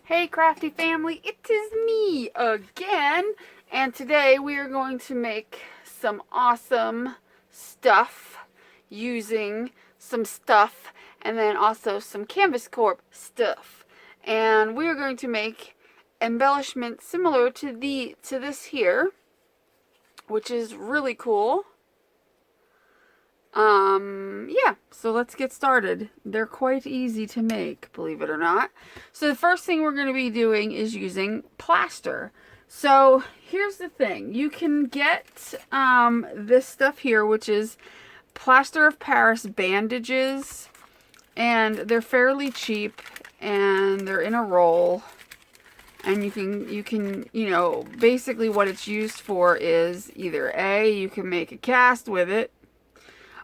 Hey crafty family, it is me again, and today we are going to make some awesome stuff using some stuff and then also some Canvas Corp stuff. And we are going to make embellishments similar to this here, which is really cool. Yeah, so let's get started. They're quite easy to make, believe it or not. So the first thing we're going to be doing is using plaster. So here's the thing. You can get this stuff here, which is plaster of Paris bandages, and they're fairly cheap, and they're in a roll. And you can, basically what it's used for is either A, you can make a cast with it,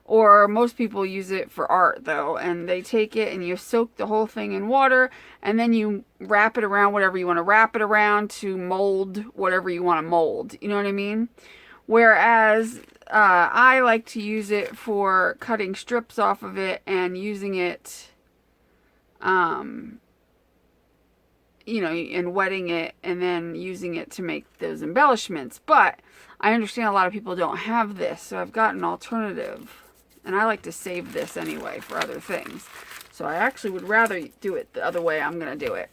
or most people use it for art though, and they take it and you soak the whole thing in water, and then you wrap it around whatever you want to wrap it around to mold whatever you want to mold. You know what I mean? Whereas I like to use it for cutting strips off of it and using it, and wetting it and then using it to make those embellishments. But I understand a lot of people don't have this, so I've got an alternative. And I like to save this anyway for other things. So I actually would rather do it the other way I'm going to do it.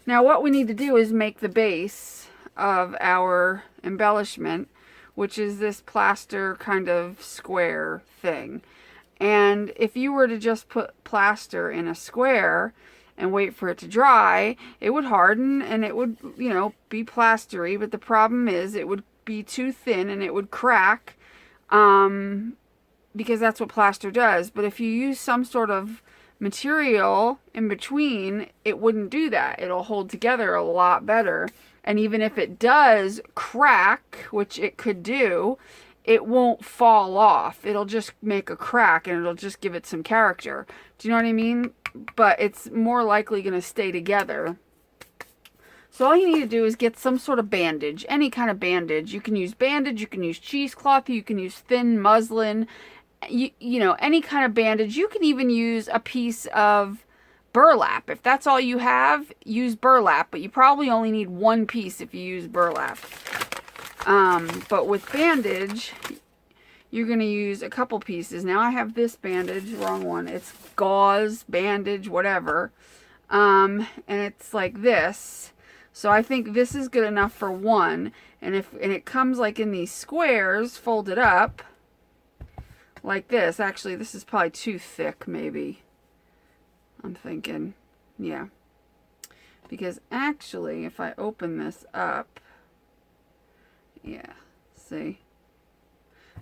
Now what we need to do is make the base of our embellishment, which is this plaster kind of square thing. And if you were to just put plaster in a square and wait for it to dry, it would harden and it would, be plastery. But the problem is it would be too thin and it would crack. Because that's what plaster does. But if you use some sort of material in between, it wouldn't do that. It'll hold together a lot better. And even if it does crack, which it could do, it won't fall off. It'll just make a crack and it'll just give it some character. Do you know what I mean? But it's more likely going to stay together. So all you need to do is get some sort of bandage, any kind of bandage. You can use bandage, you can use cheesecloth, you can use thin muslin, any kind of bandage. You can even use a piece of burlap. If that's all you have, use burlap, but you probably only need one piece if you use burlap. But with bandage, you're going to use a couple pieces. Now I have this bandage, wrong one. It's gauze, bandage, whatever. And it's like this. So I think this is good enough for one. And it comes like in these squares, folded up like this. Actually, this is probably too thick, maybe. I'm thinking, yeah. Because actually, if I open this up, yeah, see?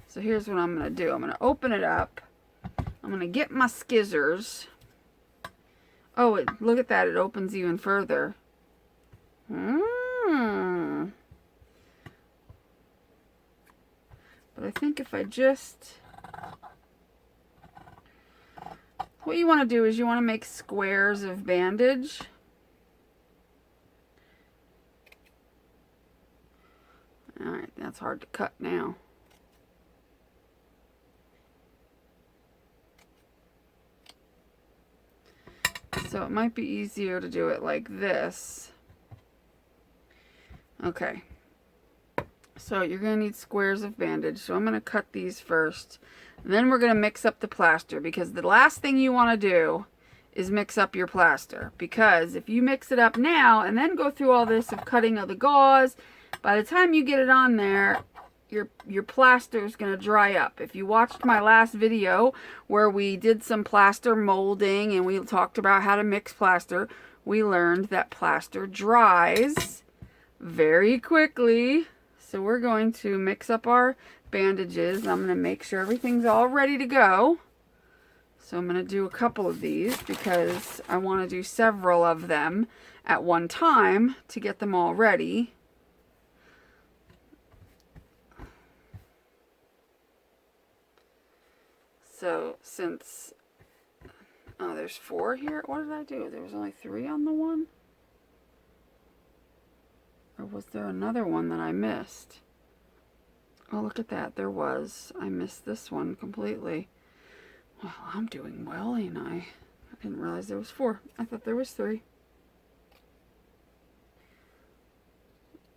So here's what I'm going to do. I'm going to open it up. I'm going to get my scissors. Oh, look at that. It opens even further. But I think if I just... What you want to do is you want to make squares of bandage. Alright, that's hard to cut now. So it might be easier to do it like this. Okay. So you're going to need squares of bandage. So I'm going to cut these first. And then we're going to mix up the plaster, because the last thing you want to do is mix up your plaster. Because if you mix it up now and then go through all this of cutting of the gauze, by the time you get it on there, your plaster is going to dry up. If you watched my last video where we did some plaster molding and we talked about how to mix plaster, we learned that plaster dries very quickly. So we're going to mix up our bandages. I'm going to make sure everything's all ready to go. So I'm going to do a couple of these because I want to do several of them at one time to get them all ready. So since, oh, there's 4 here. What did I do? There was only 3 on the one? Or was there another one that I missed? Oh, look at that. There was. I missed this one completely. Well, I'm doing well, ain't I? I didn't realize there was 4. I thought there was 3.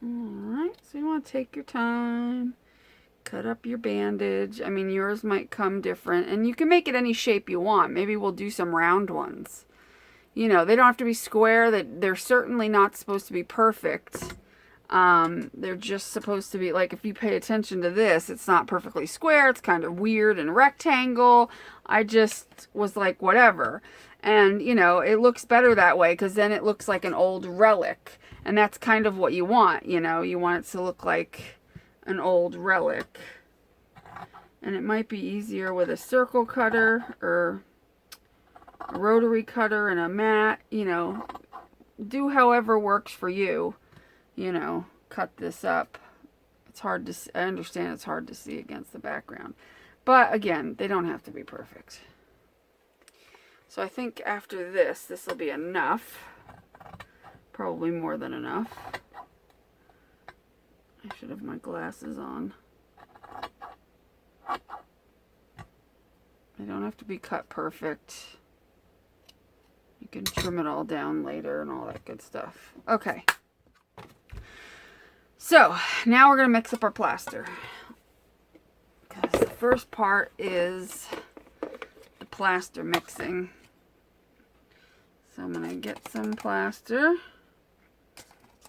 Alright, so you want to take your time, cut up your bandage. I mean, yours might come different, and you can make it any shape you want. Maybe we'll do some round ones. You know, they don't have to be square. They're certainly not supposed to be perfect. They're just supposed to be, like, if you pay attention to this, it's not perfectly square. It's kind of weird and rectangle. I just was like, whatever. And, you know, it looks better that way because then it looks like an old relic. And that's kind of what you want, you know. You want it to look like an old relic. And it might be easier with a circle cutter or a rotary cutter and a mat, you know. Do however works for you. You know, cut this up. It's hard to see. I understand it's hard to see against the background. But again, they don't have to be perfect. So I think after this will be enough. Probably more than enough. I should have my glasses on. They don't have to be cut perfect. You can trim it all down later and all that good stuff. Okay. So, now we're going to mix up our plaster. Because the first part is the plaster mixing. So I'm going to get some plaster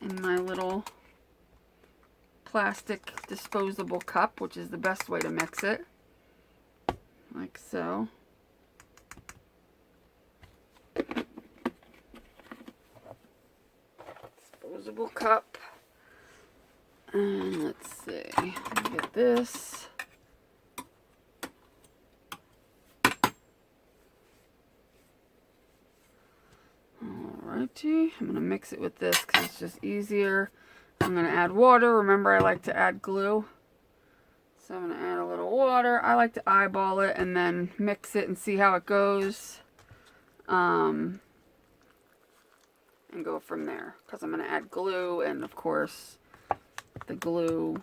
in my little plastic disposable cup, which is the best way to mix it. Like so. Disposable cup. And let's see, get this. Alrighty, I'm going to mix it with this because it's just easier. I'm going to add water. Remember, I like to add glue. So I'm going to add a little water. I like to eyeball it and then mix it and see how it goes. And go from there. Because I'm going to add glue and, of course, the glue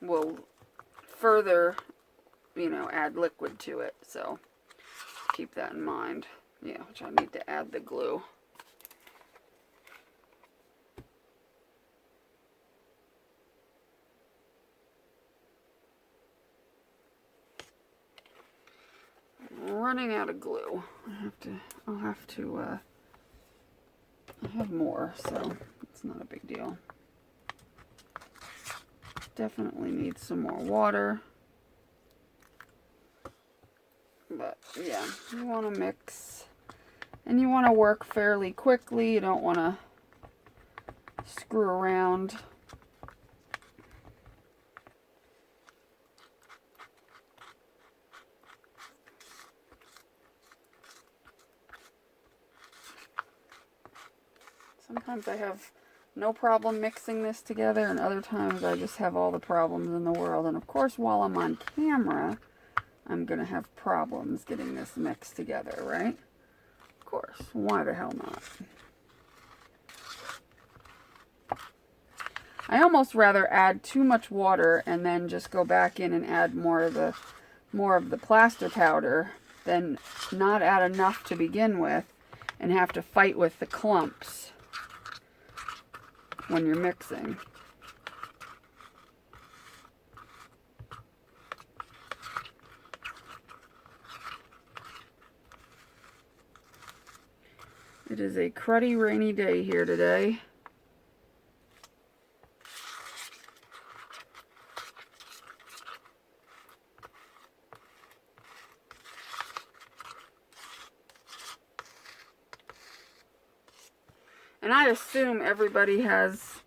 will further, you know, add liquid to it. So keep that in mind. Yeah, which I need to add the glue. I'm running out of glue. I'll have to I have more, so it's not a big deal. Definitely need some more water. But yeah, you want to mix. And you want to work fairly quickly. You don't want to screw around. Sometimes I have no problem mixing this together, and other times I just have all the problems in the world. And of course, while I'm on camera, I'm going to have problems getting this mixed together, right? Of course. Why the hell not? I almost rather add too much water and then just go back in and add more of the plaster powder than not add enough to begin with and have to fight with the clumps when you're mixing. It is a cruddy rainy day here today. And I assume everybody has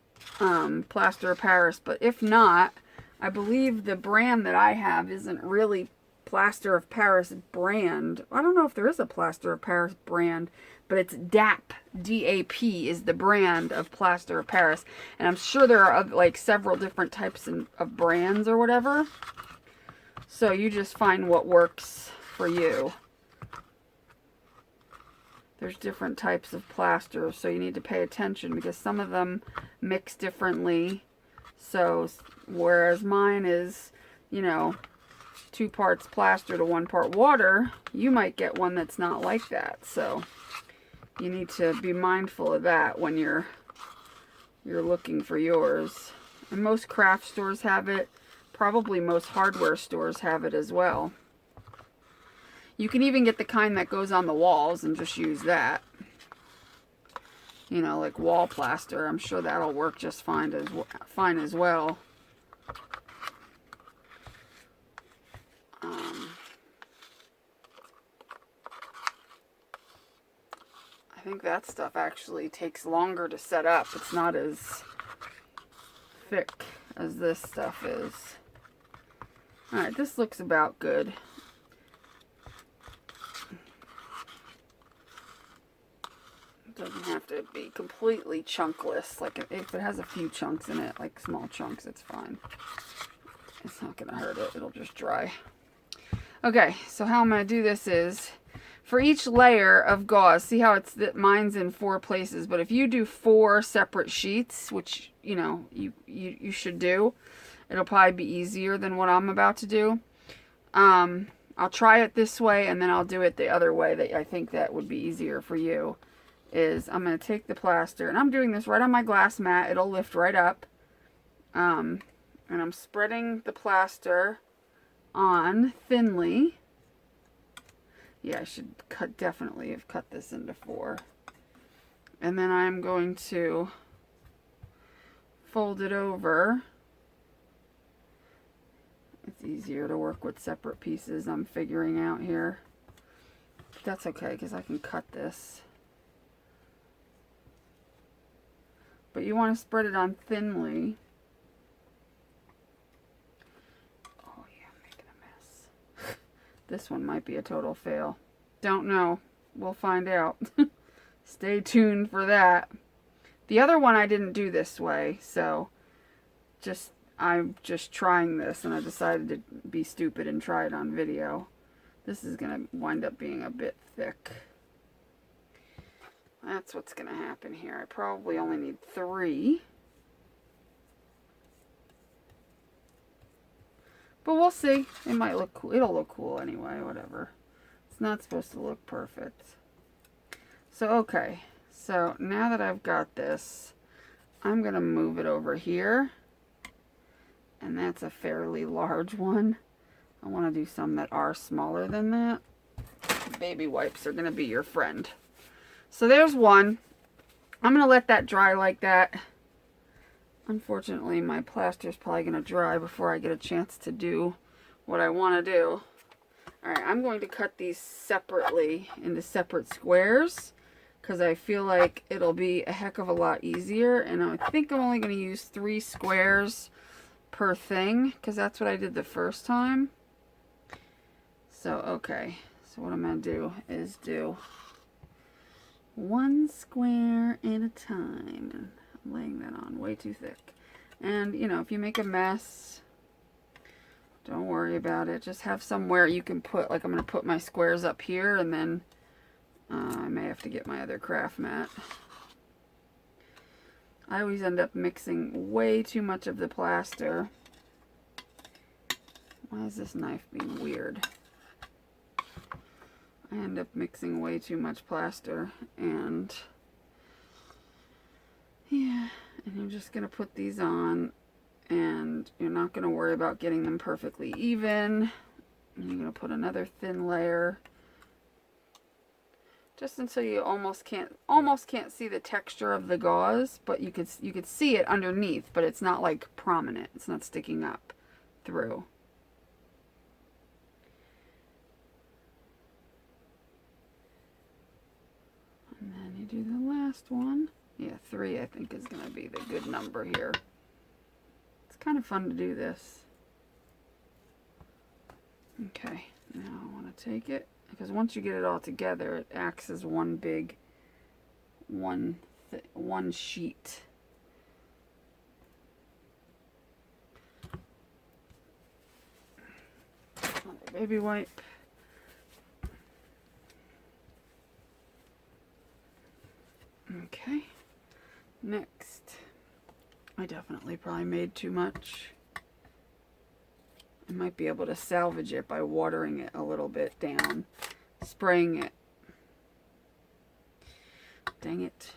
Plaster of Paris, but if not, I believe the brand that I have isn't really Plaster of Paris brand. I don't know if there is a Plaster of Paris brand, but it's DAP. D-A-P is the brand of Plaster of Paris. And I'm sure there are like several different types of brands or whatever. So you just find what works for you. There's different types of plaster, so you need to pay attention because some of them mix differently. So, whereas mine is, you know, 2 parts plaster to 1 part water, you might get one that's not like that. So, you need to be mindful of that when you're looking for yours. And most craft stores have it. Probably most hardware stores have it as well. You can even get the kind that goes on the walls and just use that. You know, like wall plaster. I'm sure that'll work just fine as well. I think that stuff actually takes longer to set up. It's not as thick as this stuff is. Alright, this looks about good. It doesn't have to be completely chunkless. Like if it has a few chunks in it, like small chunks, it's fine. It's not going to hurt it. It'll just dry. Okay, so how I'm going to do this is, for each layer of gauze, see how it's mine's in 4 places, but if you do 4 separate sheets, which you know you should do, it'll probably be easier than what I'm about to do. I'll try it this way and then I'll do it the other way that I think that would be easier for you. Is I'm going to take the plaster, and I'm doing this right on my glass mat. It'll lift right up. And I'm spreading the plaster on thinly. Yeah, I should definitely have cut this into 4. And then I'm going to fold it over. It's easier to work with separate pieces, I'm figuring out here. But that's okay, because I can cut this. But you want to spread it on thinly. Oh yeah, I'm making a mess. This one might be a total fail. Don't know. We'll find out. Stay tuned for that. The other one I didn't do this way, so I'm just trying this, and I decided to be stupid and try it on video. This is going to wind up being a bit thick. That's what's going to happen here. I probably only need 3. But we'll see. It might look cool. It'll look cool anyway, whatever. It's not supposed to look perfect. So, okay. So, now that I've got this, I'm going to move it over here. And that's a fairly large one. I want to do some that are smaller than that. Baby wipes are going to be your friend. So there's one. I'm going to let that dry like that. Unfortunately, my plaster is probably going to dry before I get a chance to do what I want to do. Alright, I'm going to cut these separately into separate squares, because I feel like it'll be a heck of a lot easier. And I think I'm only going to use 3 squares per thing, because that's what I did the first time. So, okay. So what I'm going to do is do 1 square at a time. I'm laying that on way too thick. And, you know, if you make a mess, don't worry about it. Just have somewhere you can put, like I'm going to put my squares up here, and then I may have to get my other craft mat. I always end up mixing way too much of the plaster. Why is this knife being weird? I end up mixing way too much plaster, and yeah, and you're just going to put these on, and you're not going to worry about getting them perfectly even. And you're going to put another thin layer, just until you almost can't see the texture of the gauze, but you could see it underneath, but it's not like prominent. It's not sticking up through. And then you do the last one. Yeah, 3 I think is going to be the good number here. It's kind of fun to do this. Okay, now I want to take it, because once you get it all together, it acts as one big, one sheet. Another baby wipe. Okay, next, I definitely probably made too much. I might be able to salvage it by watering it a little bit down, spraying it. Dang it.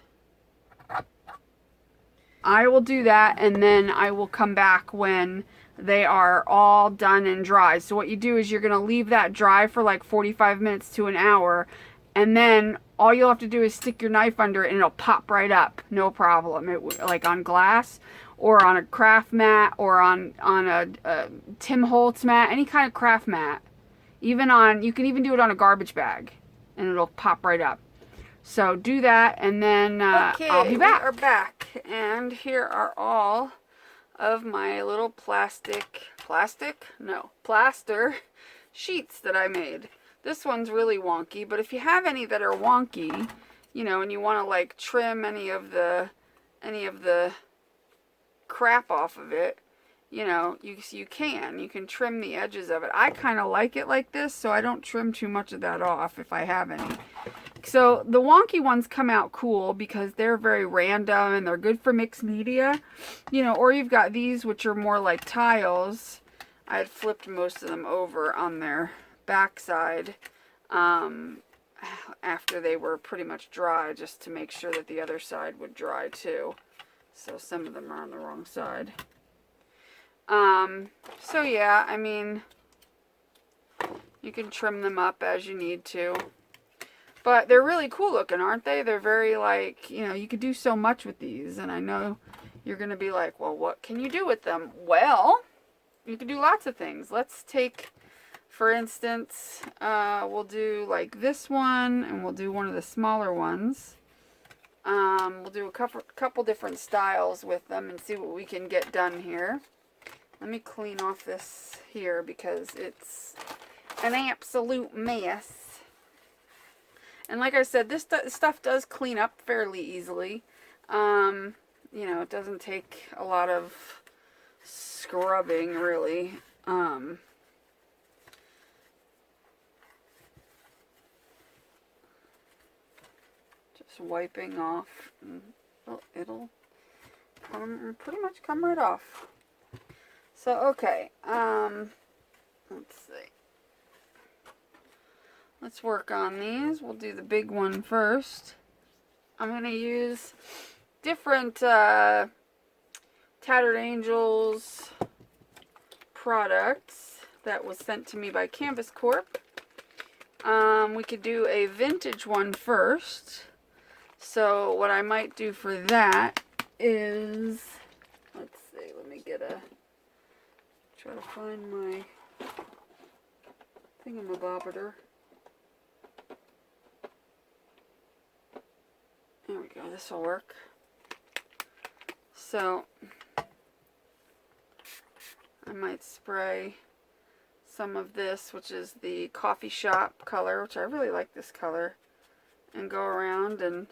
I will do that, and then I will come back when they are all done and dry. So what you do is you're going to leave that dry for like 45 minutes to an hour, and then all you'll have to do is stick your knife under it and it'll pop right up. No problem. Like on glass or on a craft mat or on a Tim Holtz mat, any kind of craft mat. Even on, you can even do it on a garbage bag and it'll pop right up. So do that, and then I'll be back. We are back, and here are all of my little plaster sheets that I made. This one's really wonky, but if you have any that are wonky, you know, and you want to like trim any of the crap off of it, you know, you can trim the edges of it. I kind of like it like this, so I don't trim too much of that off if I have any. So the wonky ones come out cool because they're very random and they're good for mixed media, you know, or you've got these which are more like tiles. I had flipped most of them over on their backside after they were pretty much dry, just to make sure that the other side would dry too. So some of them are on the wrong side. So yeah, I mean, you can trim them up as you need to. But they're really cool looking, aren't they? They're very like, you know, you could do so much with these. And I know you're going to be like, well, what can you do with them? Well, you can do lots of things. Let's take, for instance, we'll do like this one, and we'll do one of the smaller ones. We'll do a couple different styles with them and see what we can get done here. Let me clean off this here because it's an absolute mess. And like I said, this stuff does clean up fairly easily. You know, it doesn't take a lot of scrubbing, really. Just wiping off. It'll pretty much come right off. So, okay. Let's see. Let's work on these. We'll do the big one first. I'm going to use different Tattered Angels products that was sent to me by Canvas Corp. We could do a vintage one first. So what I might do for that is, let's see, let me try to find my thingamabobber. There we go, this will work. So, I might spray some of this, which is the coffee shop color, which I really like this color, and go around and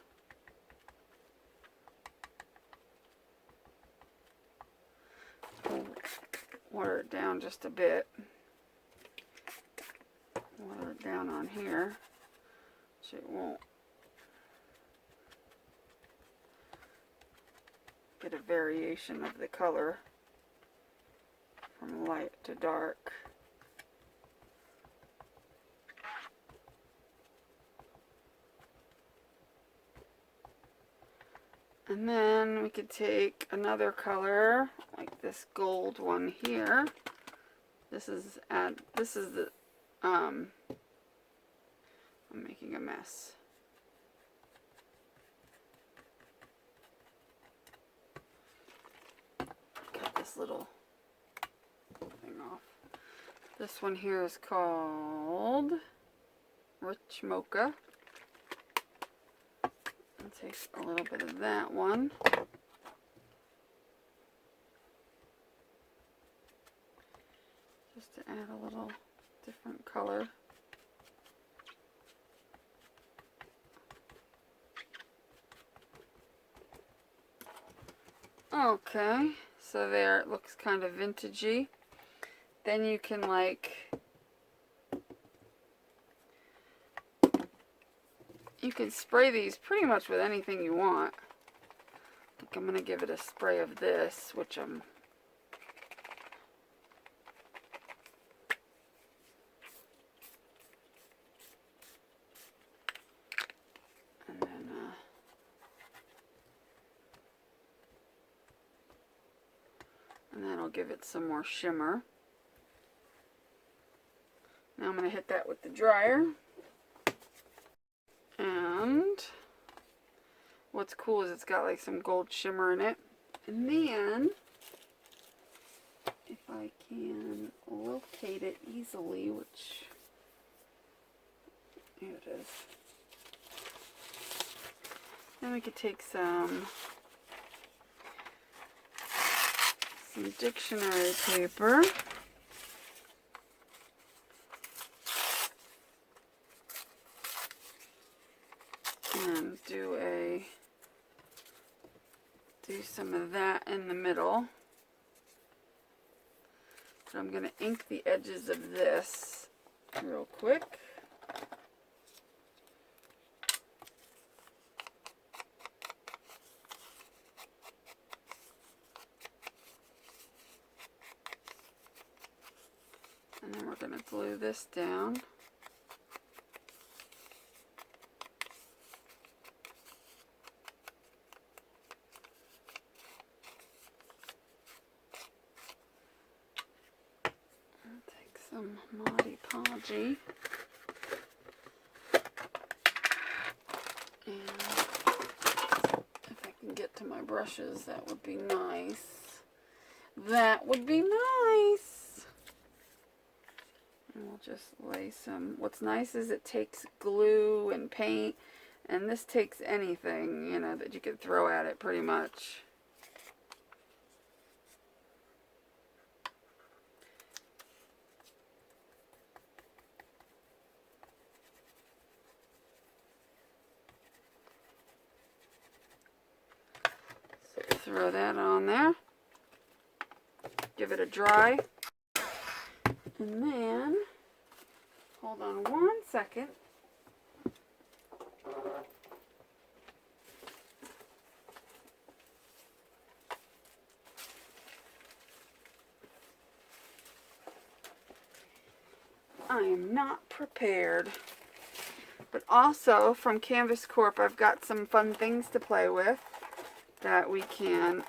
water it down just a bit. Water it down on here, which it won't. Get a variation of the color from light to dark. And then we could take another color, like this gold one here. This is the I'm making a mess. Little thing off. This one here is called Rich Mocha. I'll take a little bit of that one. Just to add a little different color. Okay. So there, it looks kind of vintagey. Then you can you can spray these pretty much with anything you want. I think I'm going to give it a spray of this, which I'm and then That'll give it some more shimmer. Now I'm going to hit that with the dryer. And what's cool is it's got like some gold shimmer in it. And then, if I can locate it easily, which, here it is. Then we could take some dictionary paper. And do some of that in the middle. So I'm going to ink the edges of this real quick. And then we're going to glue this down. Take some Mod Podgy. And if I can get to my brushes, that would be nice. That would be nice. And we'll just lay some. What's nice is it takes glue and paint, and this takes anything, you know, that you could throw at it pretty much. So throw that on there. Give it a dry. And then, hold on 1 second. I am not prepared. But also, from Canvas Corp, I've got some fun things to play with that we can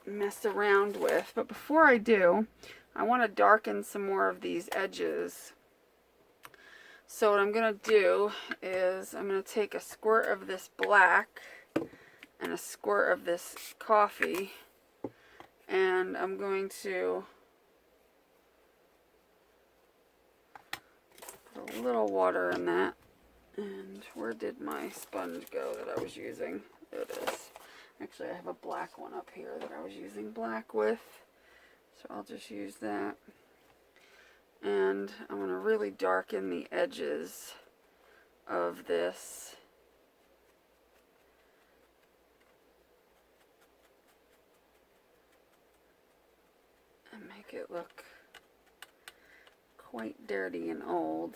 mess around with. But before I do, I want to darken some more of these edges. So what I'm going to do is I'm going to take a squirt of this black and a squirt of this coffee, and I'm going to put a little water in that. And where did my sponge go that I was using? There it is. Actually, I have a black one up here that I was using black with. So I'll just use that. And I'm going to really darken the edges of this. And make it look quite dirty and old.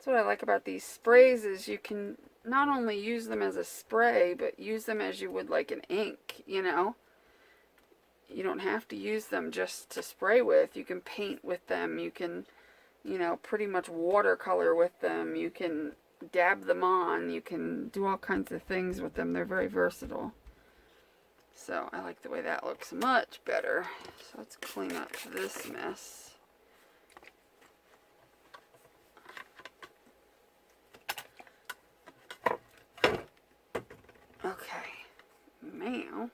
What I like about these sprays is you can not only use them as a spray, but use them as you would like an ink, you know. You don't have to use them just to spray with. You can paint with them. You can, you know, pretty much watercolor with them. You can dab them on. You can do all kinds of things with them. They're very versatile. So I like the way that looks much better. So let's clean up this mess. Now,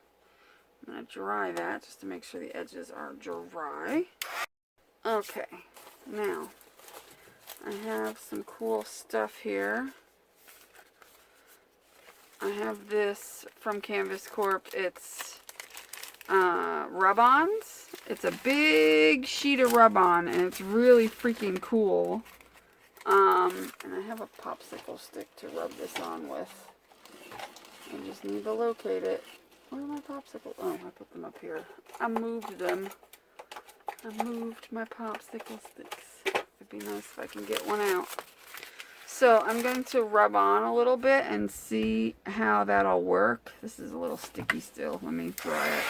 I'm going to dry that just to make sure the edges are dry. Okay, now, I have some cool stuff here. I have this from Canvas Corp. It's rub-ons. It's a big sheet of rub-on, and it's really freaking cool. And I have a popsicle stick to rub this on with. I just need to locate it. Where are my popsicles? Oh, I put them up here. I moved them. I moved my popsicle sticks. It'd be nice if I can get one out. So I'm going to rub on a little bit and see how that'll work. This is a little sticky still. Let me dry it.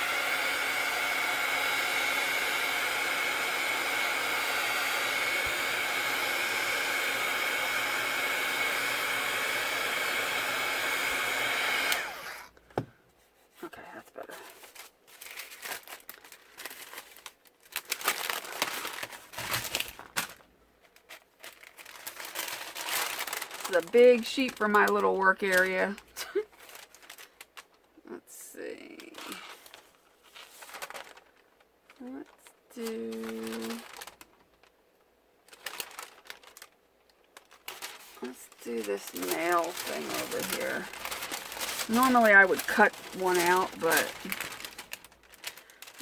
is a big sheet for my little work area. Let's see. Let's do this nail thing over here. Normally I would cut one out, but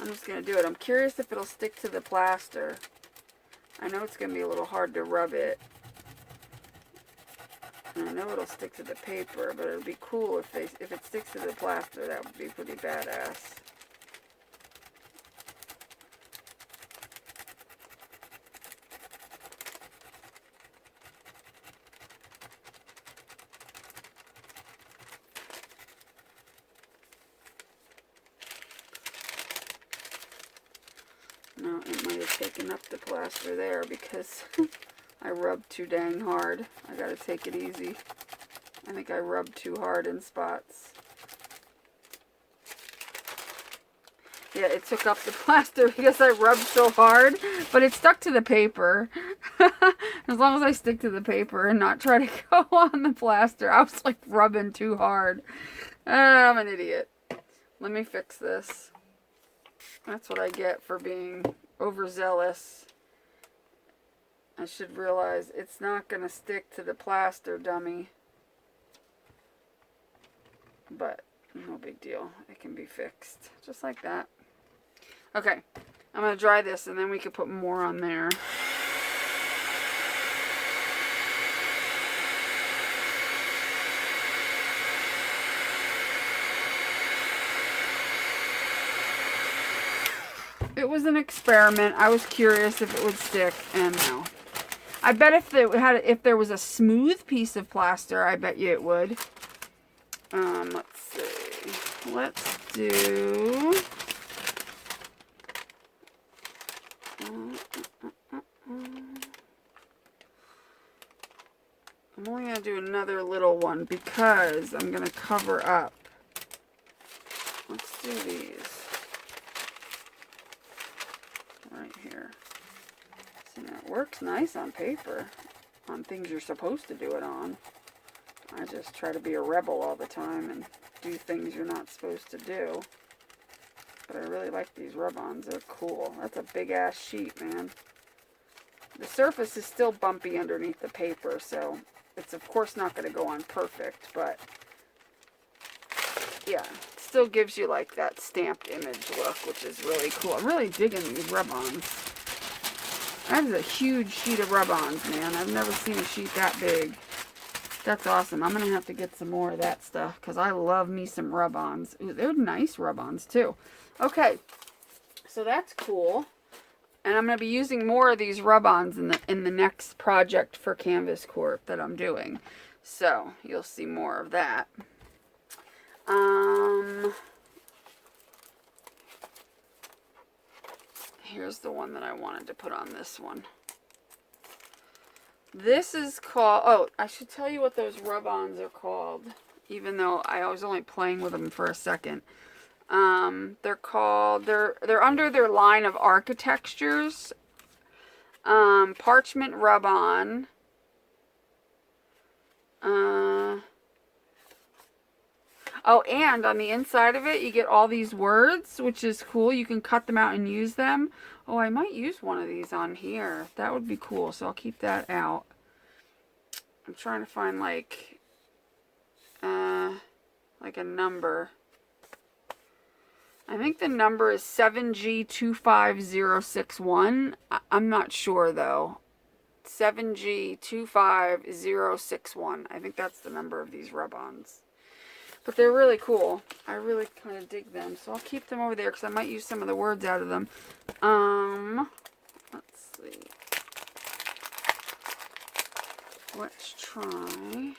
I'm just going to do it. I'm curious if it'll stick to the plaster. I know it's going to be a little hard to rub it. And I know it'll stick to the paper, but it would be cool if it sticks to the plaster. That would be pretty badass. No, it might have taken up the plaster there because I rubbed too dang hard. I gotta take it easy. I think I rubbed too hard in spots. Yeah, it took up the plaster because I rubbed so hard, but it stuck to the paper. As long as I stick to the paper and not try to go on the plaster. I was like rubbing too hard. I'm an idiot. Let me fix this. That's what I get for being overzealous. I should realize it's not going to stick to the plaster, dummy. But no big deal. It can be fixed. Just like that. Okay. I'm going to dry this and then we can put more on there. It was an experiment. I was curious if it would stick, and no. I bet if there was a smooth piece of plaster, I bet you it would. Let's see. Let's do. I'm only gonna do another little one because I'm gonna cover up. Let's do these. Right here. See, that works nice on paper. On things you're supposed to do it on. I just try to be a rebel all the time and do things you're not supposed to do. But I really like these rub-ons. They're cool. That's a big ass sheet, man. The surface is still bumpy underneath the paper, so it's of course not going to go on perfect, but yeah, it still gives you like that stamped image look, which is really cool. I'm really digging these rub-ons. That is a huge sheet of rub-ons, man. I've never seen a sheet that big. That's awesome. I'm going to have to get some more of that stuff because I love me some rub-ons. Ooh, they're nice rub-ons too. Okay, so that's cool. And I'm going to be using more of these rub-ons in the next project for Canvas Corp that I'm doing. So, you'll see more of that. Here's the one that I wanted to put on this one. This is called, oh, I should tell you what those rub-ons are called, even though I was only playing with them for a second. They're called, they're under their line of architectures. Parchment rub-on. Oh, and on the inside of it, you get all these words, which is cool. You can cut them out and use them. Oh, I might use one of these on here. That would be cool, so I'll keep that out. I'm trying to find, like a number. I think the number is 7G25061. I'm not sure, though. 7G25061. I think that's the number of these rub-ons. But they're really cool. I really kind of dig them. So I'll keep them over there because I might use some of the words out of them. Let's see. Let's try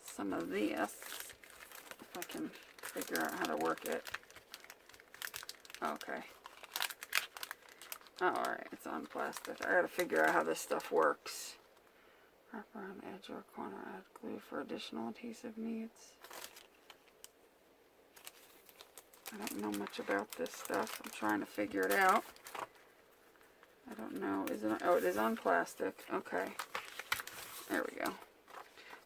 some of this. If I can figure out how to work it. Okay. Oh, alright. It's on plastic. I gotta figure out how this stuff works. Wrap around the edge or corner, add glue for additional adhesive needs. I don't know much about this stuff. I'm trying to figure it out. I don't know. Is it? Oh, it is on plastic. Okay. There we go.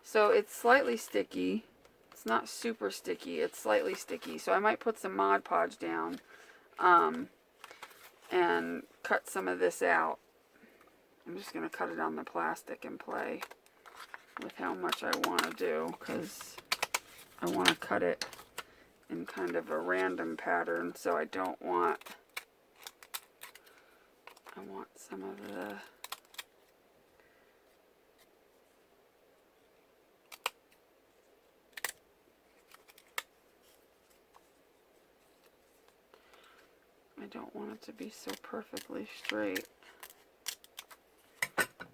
So it's slightly sticky. It's not super sticky. It's slightly sticky. So I might put some Mod Podge down and cut some of this out. I'm just going to cut it on the plastic and play with how much I want to do, because I want to cut it in kind of a random pattern, so I don't want, I want some of the, I don't want it to be so perfectly straight.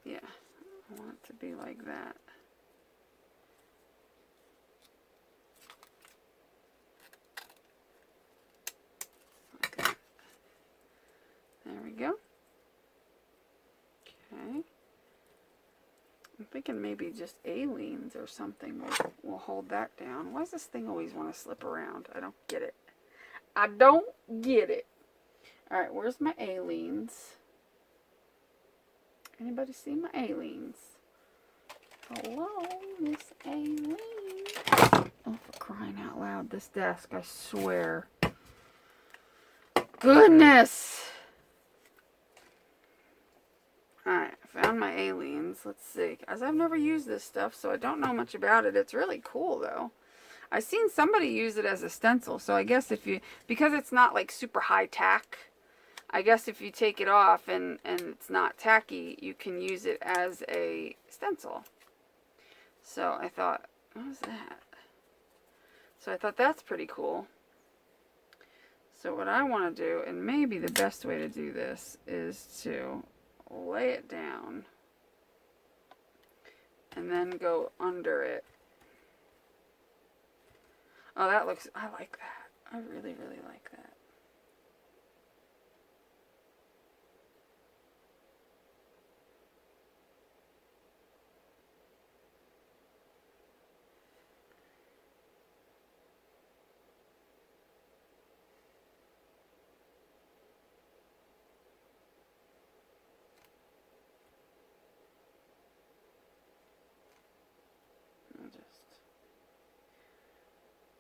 Yeah, I want it to be like that. Like that. There we go. Okay. I'm thinking maybe just aliens or something will hold that down. Why does this thing always want to slip around? I don't get it. I don't get it. Alright, where's my aliens? Anybody see my aliens? Hello, Miss Aileen. Oh, for crying out loud, this desk, I swear. Goodness! Alright, I found my aliens. Let's see. As I've never used this stuff, so I don't know much about it. It's really cool, though. I've seen somebody use it as a stencil, so I guess if you, because it's not like super high tack, I guess if you take it off and it's not tacky, you can use it as a stencil. So I thought, what was that? So I thought that's pretty cool. So what I want to do, and maybe the best way to do this, is to lay it down and then go under it. Oh, that looks, I like that. I really, really like that.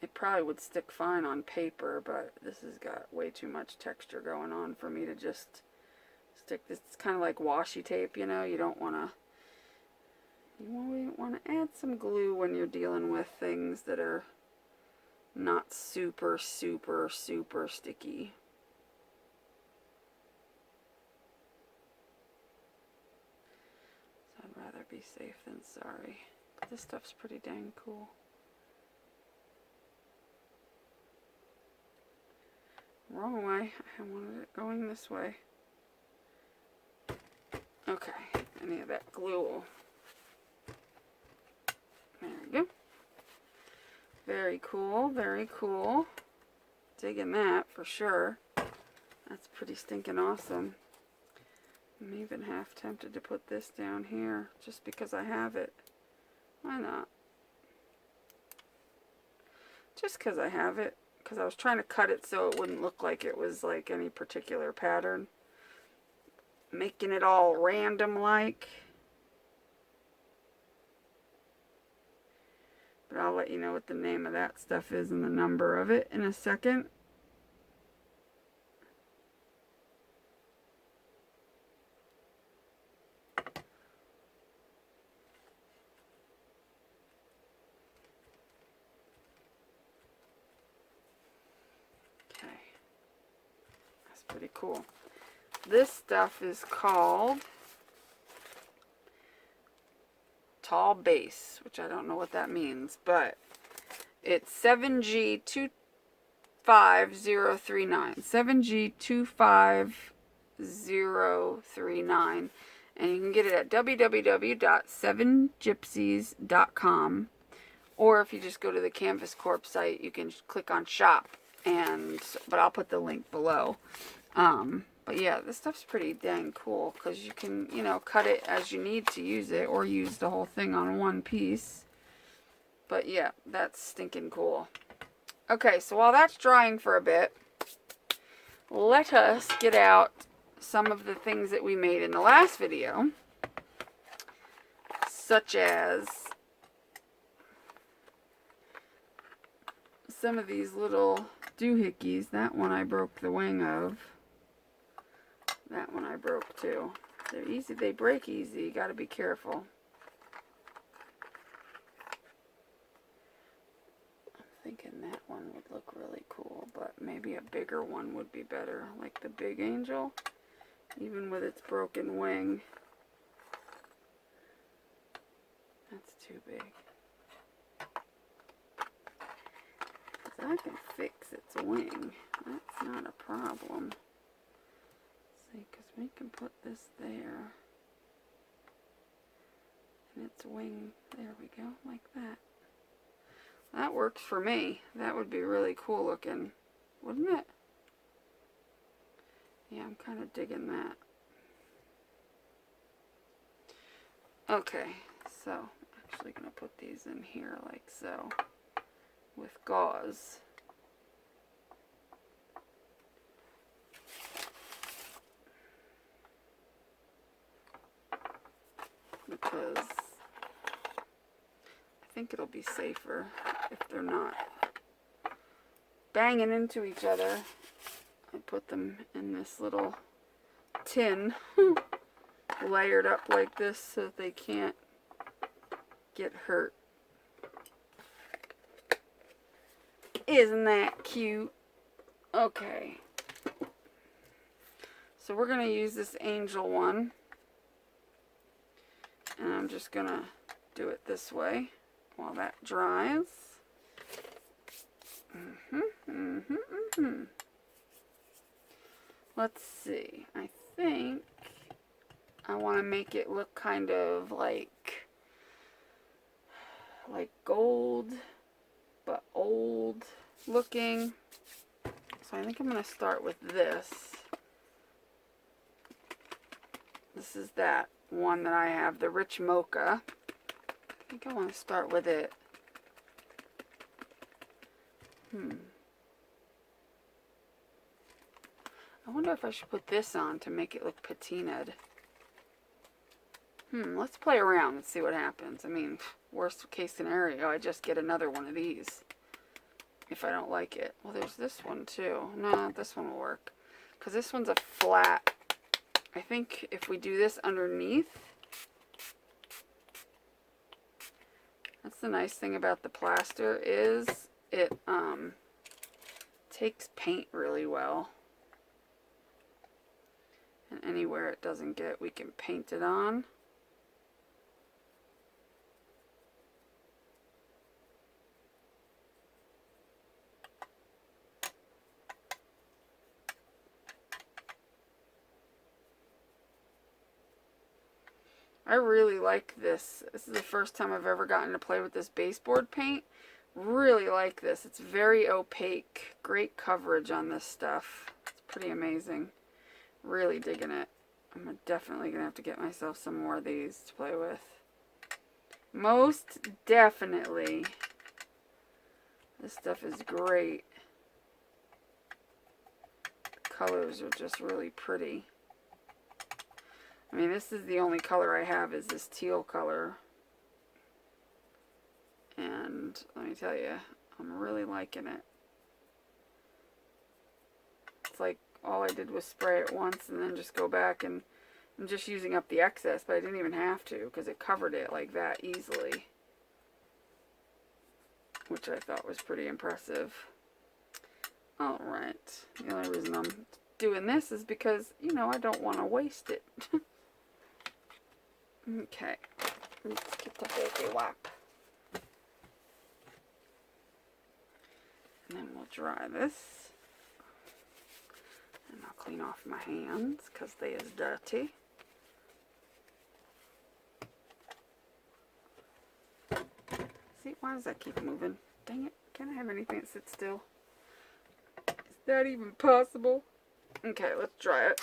It probably would stick fine on paper, but this has got way too much texture going on for me to just stick this. It's kind of like washi tape, you know. You don't want to, you want to add some glue when you're dealing with things that are not super, super, super sticky. So I'd rather be safe than sorry. But this stuff's pretty dang cool. Wrong way. I wanted it going this way. Okay. Any of that glue will... There we go. Very cool. Very cool. Digging that for sure. That's pretty stinking awesome. I'm even half tempted to put this down here just because I have it. Why not? Just because I have it. Because I was trying to cut it so it wouldn't look like it was like any particular pattern. Making it all random like. But I'll let you know what the name of that stuff is and the number of it in a second. Pretty cool. This stuff is called Tall Base, which I don't know what that means, but it's 7G25039. 7G25039. And you can get it at www.7gypsies.com, or if you just go to the Canvas Corp site, you can click on shop, but I'll put the link below. But yeah, this stuff's pretty dang cool because you can, you know, cut it as you need to use it or use the whole thing on one piece. But yeah, that's stinking cool. Okay, so while that's drying for a bit, let us get out some of the things that we made in the last video. such as some of these little doohickeys. That one I broke the wing of. That one I broke too. They're easy, they break easy, you gotta be careful. I'm thinking that one would look really cool, but maybe a bigger one would be better, like the big angel, even with its broken wing. That's too big. I can fix its wing. That's not a problem. Let's see, because we can put this there. And its wing, there we go, like that. That works for me. That would be really cool looking, wouldn't it? Yeah, I'm kind of digging that. Okay, so I'm actually going to put these in here like so, with gauze. Because I think it'll be safer if they're not banging into each other. I put them in this little tin, layered up like this so that they can't get hurt. Isn't that cute? Okay. So we're going to use this angel one. And I'm just going to do it this way while that dries. Let's see. I think I want to make it look kind of like gold, but old looking. So I think I'm going to start with this. This is that one that I have, the rich mocha. I think I want to start with it. I wonder if I should put this on to make it look patinaed. Let's play around and see what happens. I mean, worst case scenario, I just get another one of these if I don't like it. Well, there's this one too. No, this one will work because this one's a flat. I think if we do this underneath, that's the nice thing about the plaster is it takes paint really well. And anywhere it doesn't get, we can paint it on. I really like this. This is the first time I've ever gotten to play with this baseboard paint. Really like this. It's very opaque. Great coverage on this stuff. It's pretty amazing. Really digging it. I'm definitely going to have to get myself some more of these to play with. Most definitely. This stuff is great. The colors are just really pretty. I mean, this is the only color I have is this teal color. And let me tell you, I'm really liking it. It's like all I did was spray it once and then just go back, and I'm just using up the excess, but I didn't even have to because it covered it like that easily. Which I thought was pretty impressive. Alright, the only reason I'm doing this is because, you know, I don't want to waste it. Okay, let's get the baby wipe. And then we'll dry this. And I'll clean off my hands because they is dirty. See, why does that keep moving? Dang it, can't I have anything that sits still? Is that even possible? Okay, let's dry it.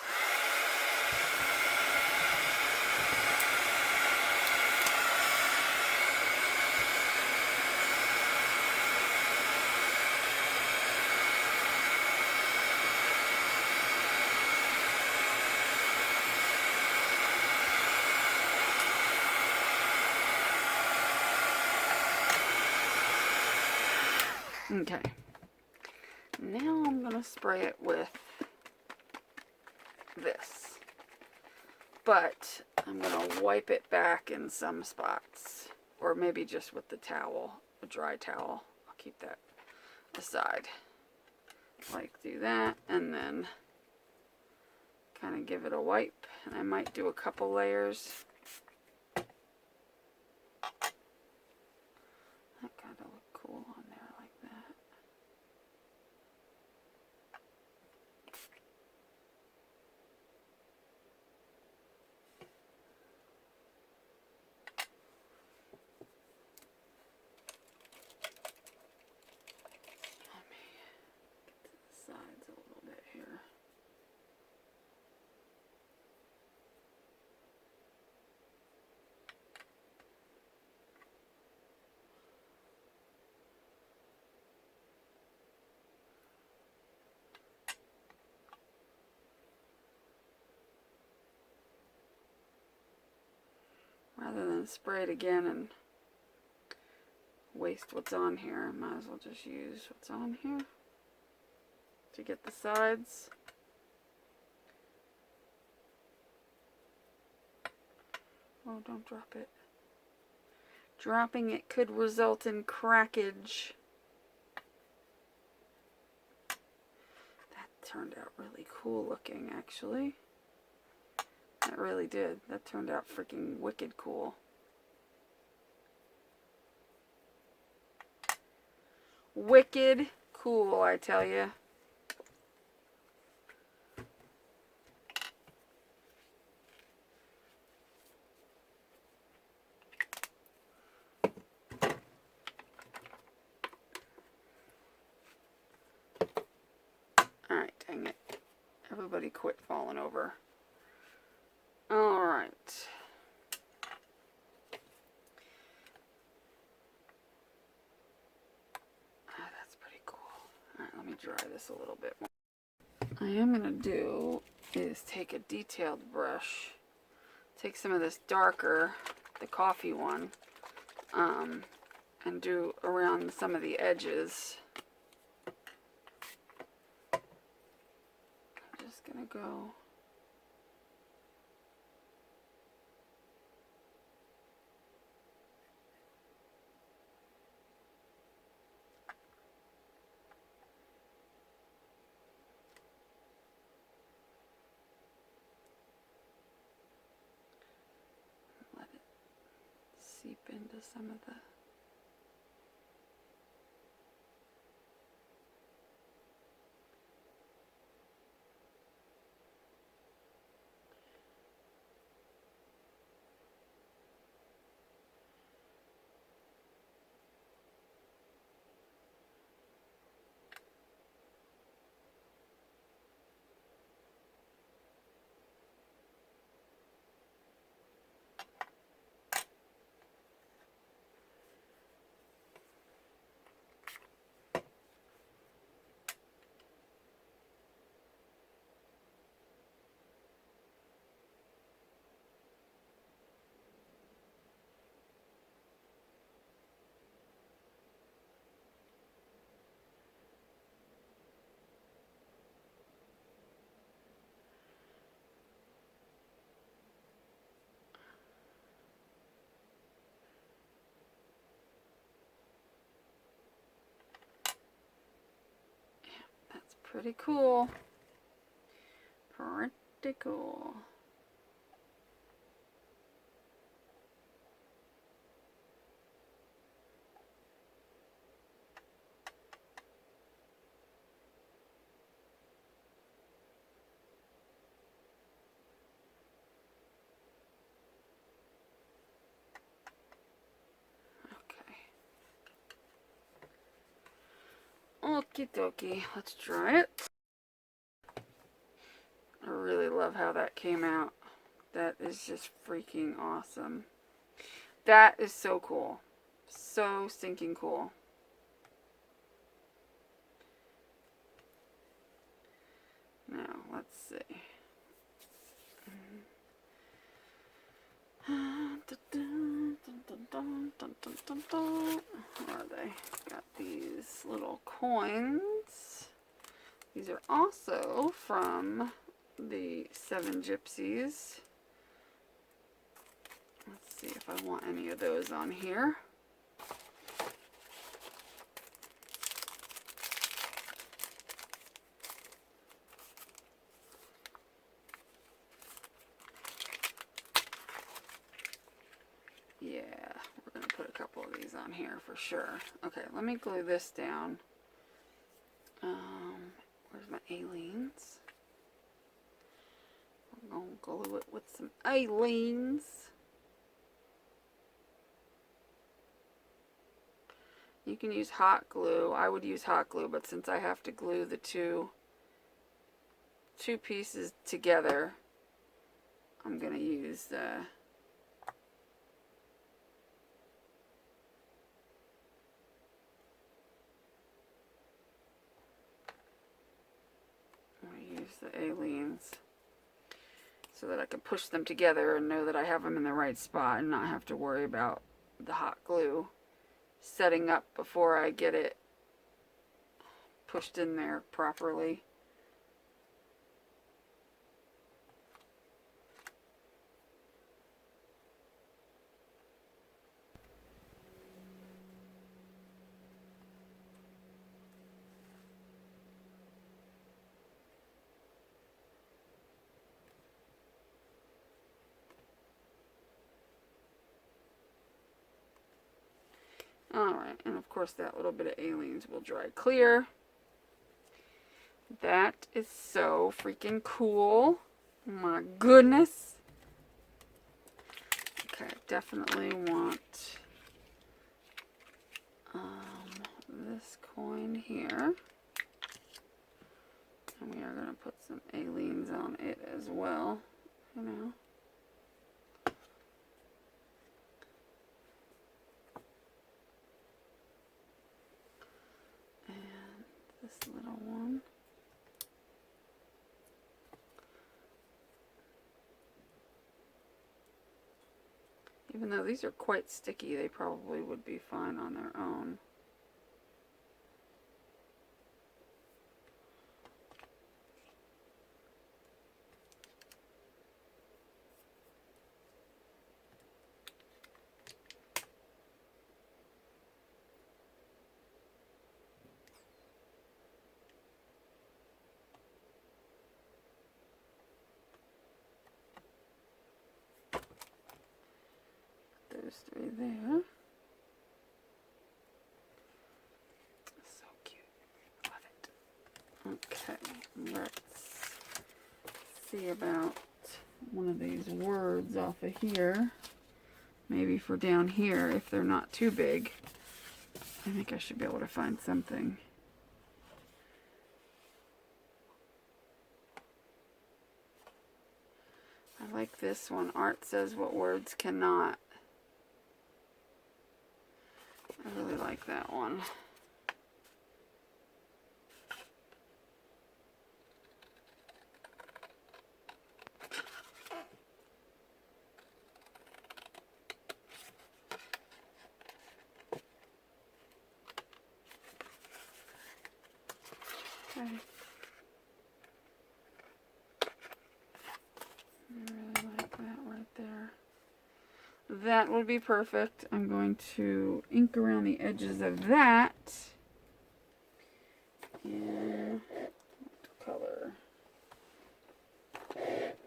Okay. Now I'm going to spray it with this. But I'm going to wipe it back in some spots. Or maybe just with the towel, a dry towel. I'll keep that aside. Like do that and then kind of give it a wipe. And I might do a couple layers. That kind of look cool on there like that. Let me get to the sides a little bit here. Rather than spray it again and waste what's on here, might as well just use what's on here to get the sides. Oh, don't drop it. Dropping it could result in crackage. That turned out really cool looking, actually. That really did. That turned out freaking wicked cool. Wicked cool, I tell you. Alright, dang it. Everybody quit falling over. Alright. That's pretty cool. Alright, let me dry this a little bit more. I am going to do is take a detailed brush, take some of this darker, the coffee one, and do around some of the edges. I'm just going to go let it seep into some of the pretty cool. Pretty cool. Okie dokie, let's try it. I really love how that came out. That is just freaking awesome. That is so cool. So stinking cool. Now, let's see. Where are they? Got these. little coins. These are also from the Seven Gypsies. Let's see if I want any of those on here. Yeah, we're going to put a couple of these on here for sure. Okay, let me glue this down. Where's my aliens? I'm going to glue it with some aliens. You can use hot glue. I would use hot glue, but since I have to glue the two pieces together, I'm going to use the aliens so that I can push them together and know that I have them in the right spot and not have to worry about the hot glue setting up before I get it pushed in there properly. Alright, and of course that little bit of aliens will dry clear. That is so freaking cool. My goodness. Okay, definitely want this coin here. And we are going to put some aliens on it as well, you know. This little one. Even though these are quite sticky, they probably would be fine on their own. Those three there. So cute. Love it. Okay, let's see about one of these words off of here. Maybe for down here, if they're not too big. I think I should be able to find something. I like this one. Art says what words cannot. I really like that one. Okay. I really like that right there. That would be perfect. I'm going to ink around the edges of that. And what color? Let's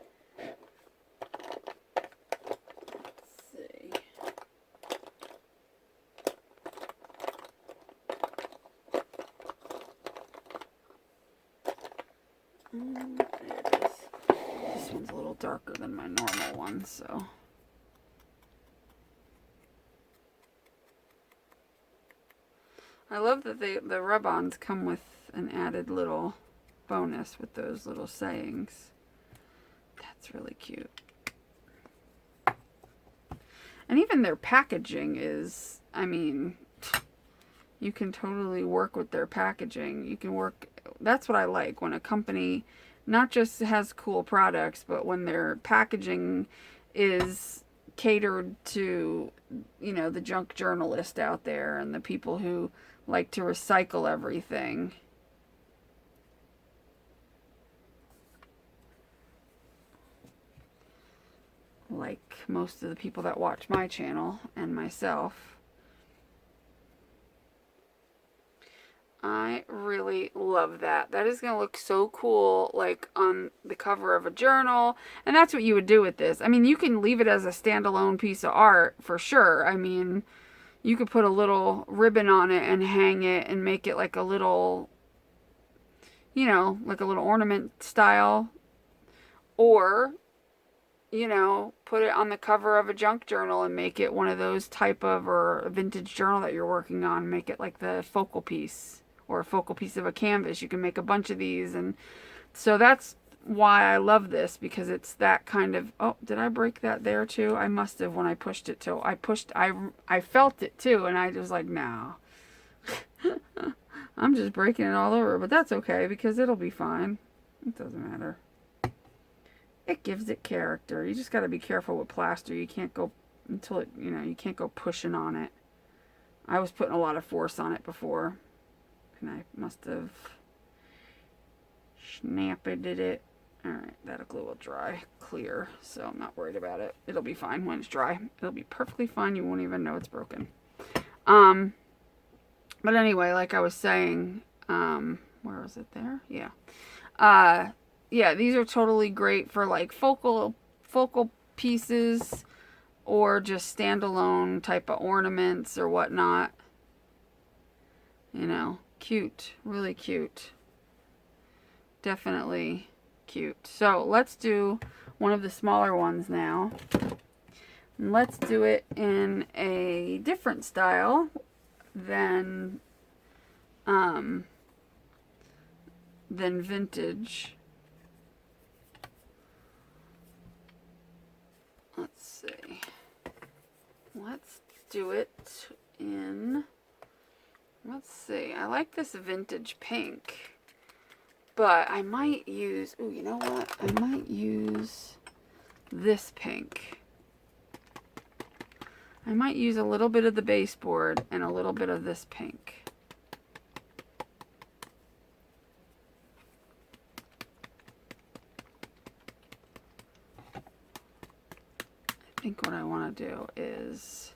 see. There it is. This one's a little darker than my normal one, so. I love that the rub-ons come with an added little bonus with those little sayings. That's really cute. And even their packaging is, I mean, you can totally work with their packaging. You can work, that's what I like, when a company not just has cool products, but when their packaging is catered to, you know, the junk journalist out there and the people who like to recycle everything. Like most of the people that watch my channel and myself. I really love that. That is going to look so cool, like on the cover of a journal. And that's what you would do with this. I mean, you can leave it as a standalone piece of art for sure. I mean, you could put a little ribbon on it and hang it and make it like a little, you know, like a little ornament style. Or, you know, put it on the cover of a junk journal and make it one of those type of, or a vintage journal that you're working on. Make it like the focal piece. Or a focal piece of a canvas. You can make a bunch of these, and so that's why I love this, because it's that kind of, oh, did I break that there too? I must have when I pushed it too. I felt it too, and I was like, no. I'm just breaking it all over, but that's okay because it'll be fine. It doesn't matter. It gives it character. You just got to be careful with plaster. You can't go until it, you know, you can't go pushing on it. I was putting a lot of force on it before. And I must have snapped it. Alright, that glue will dry clear, so I'm not worried about it. It'll be fine when it's dry. It'll be perfectly fine. You won't even know it's broken. But anyway, like I was saying, where was it there? Yeah. Yeah, these are totally great for like focal pieces or just standalone type of ornaments or whatnot. You know. Cute, really cute. Definitely cute. So let's do one of the smaller ones now. And let's do it in a different style than vintage. Let's see. Let's do it in, let's see, I like this vintage pink, but I might use, ooh, you know what? I might use this pink. I might use a little bit of the baseboard and a little bit of this pink. I think what I want to do is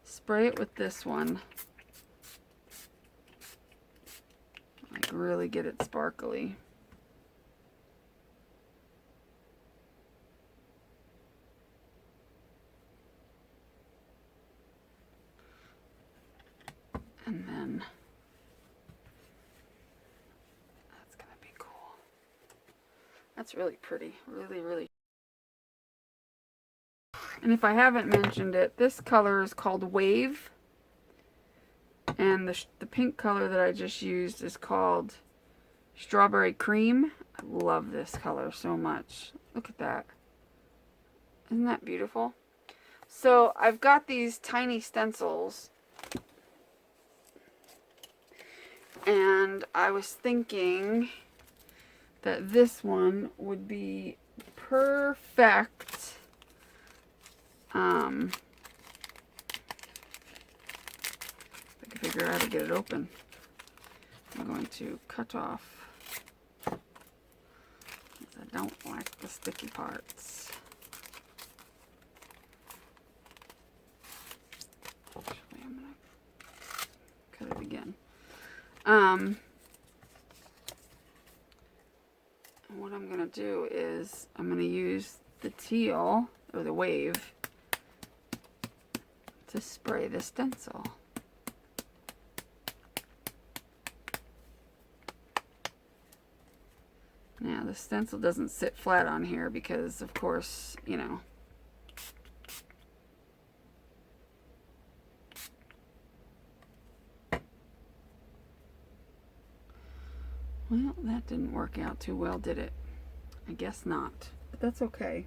spray it with this one. Like really get it sparkly. And then that's gonna be cool. That's really pretty. Really, really. And if I haven't mentioned it, this color is called Wave. And the pink color that I just used is called Strawberry Cream. I love this color so much. Look at that. Isn't that beautiful? So I've got these tiny stencils. And I was thinking that this one would be perfect. I can figure out how to get it open. I'm going to cut off. I don't like the sticky parts. Actually, I'm going to cut it again. What I'm going to do is I'm going to use the teal, or the Wave, to spray the stencil. Now the stencil doesn't sit flat on here because of course, you know, well, that didn't work out too well, did it? I guess not, but that's okay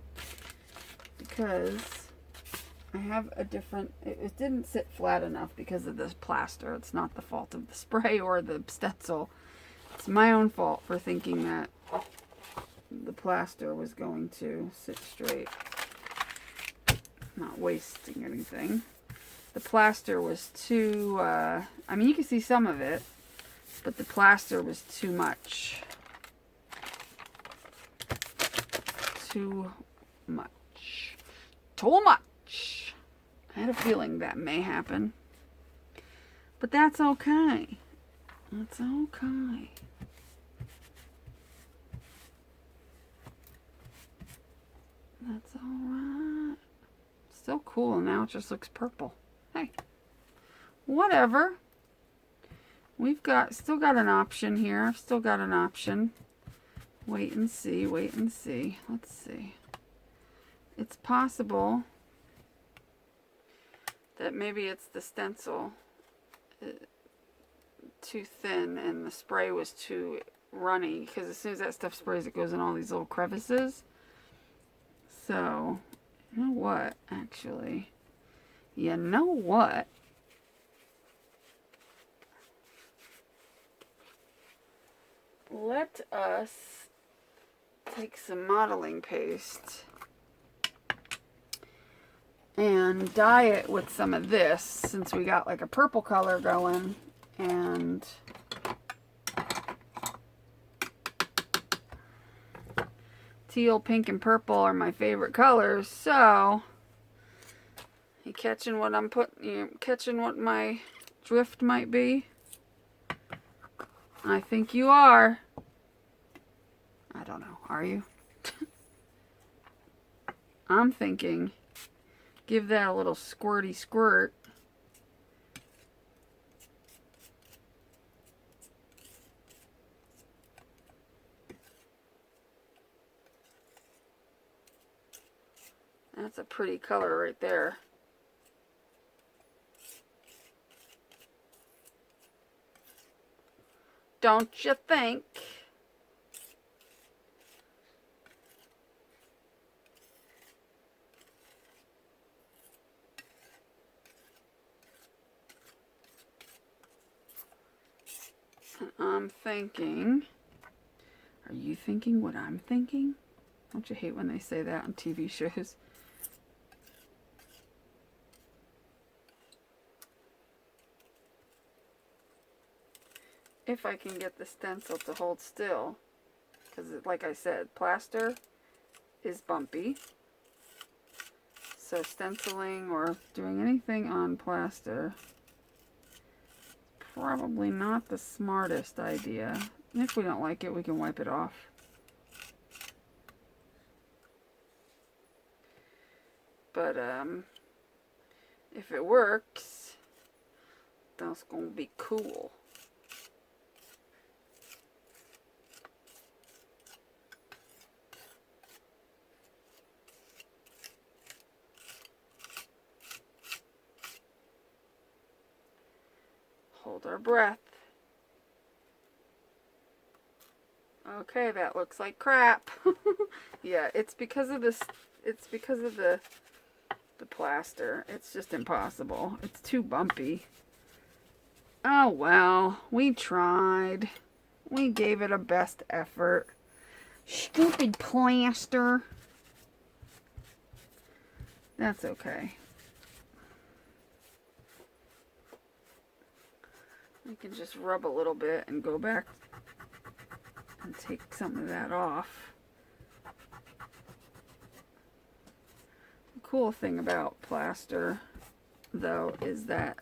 because I have a different, it didn't sit flat enough because of this plaster. It's not the fault of the spray or the stencil. It's my own fault for thinking that the plaster was going to sit straight. Not wasting anything. The plaster was too, I mean, you can see some of it, but the plaster was too much. Too much. Too much. I had a feeling that may happen. But that's okay. That's okay. That's alright. Still cool. Now it just looks purple. Hey. Whatever. We've still got an option here. Still got an option. Wait and see. Wait and see. Let's see. It's possible that maybe it's the stencil too thin and the spray was too runny, because as soon as that stuff sprays, it goes in all these little crevices. So, you know what, actually? You know what? Let us take some modeling paste and dye it with some of this, since we got like a purple color going, and teal, pink, and purple are my favorite colors. So you catching what I'm putting? You catching what my drift might be? I think you are. I don't know. Are you? I'm thinking give that a little squirty squirt. That's a pretty color right there. Don't you think? And I'm thinking, are you thinking what I'm thinking? Don't you hate when they say that on TV shows? If I can get the stencil to hold still, because like I said, plaster is bumpy. So stenciling or doing anything on plaster is probably not the smartest idea. And if we don't like it, we can wipe it off. But if it works, that's gonna be cool. Hold our breath. Okay, that looks like crap. Yeah, it's because of this. It's because of the plaster. It's just impossible. It's too bumpy. Oh well, we tried. We gave it a best effort. Stupid plaster. That's okay. We can just rub a little bit and go back and take some of that off. The cool thing about plaster, though, is that,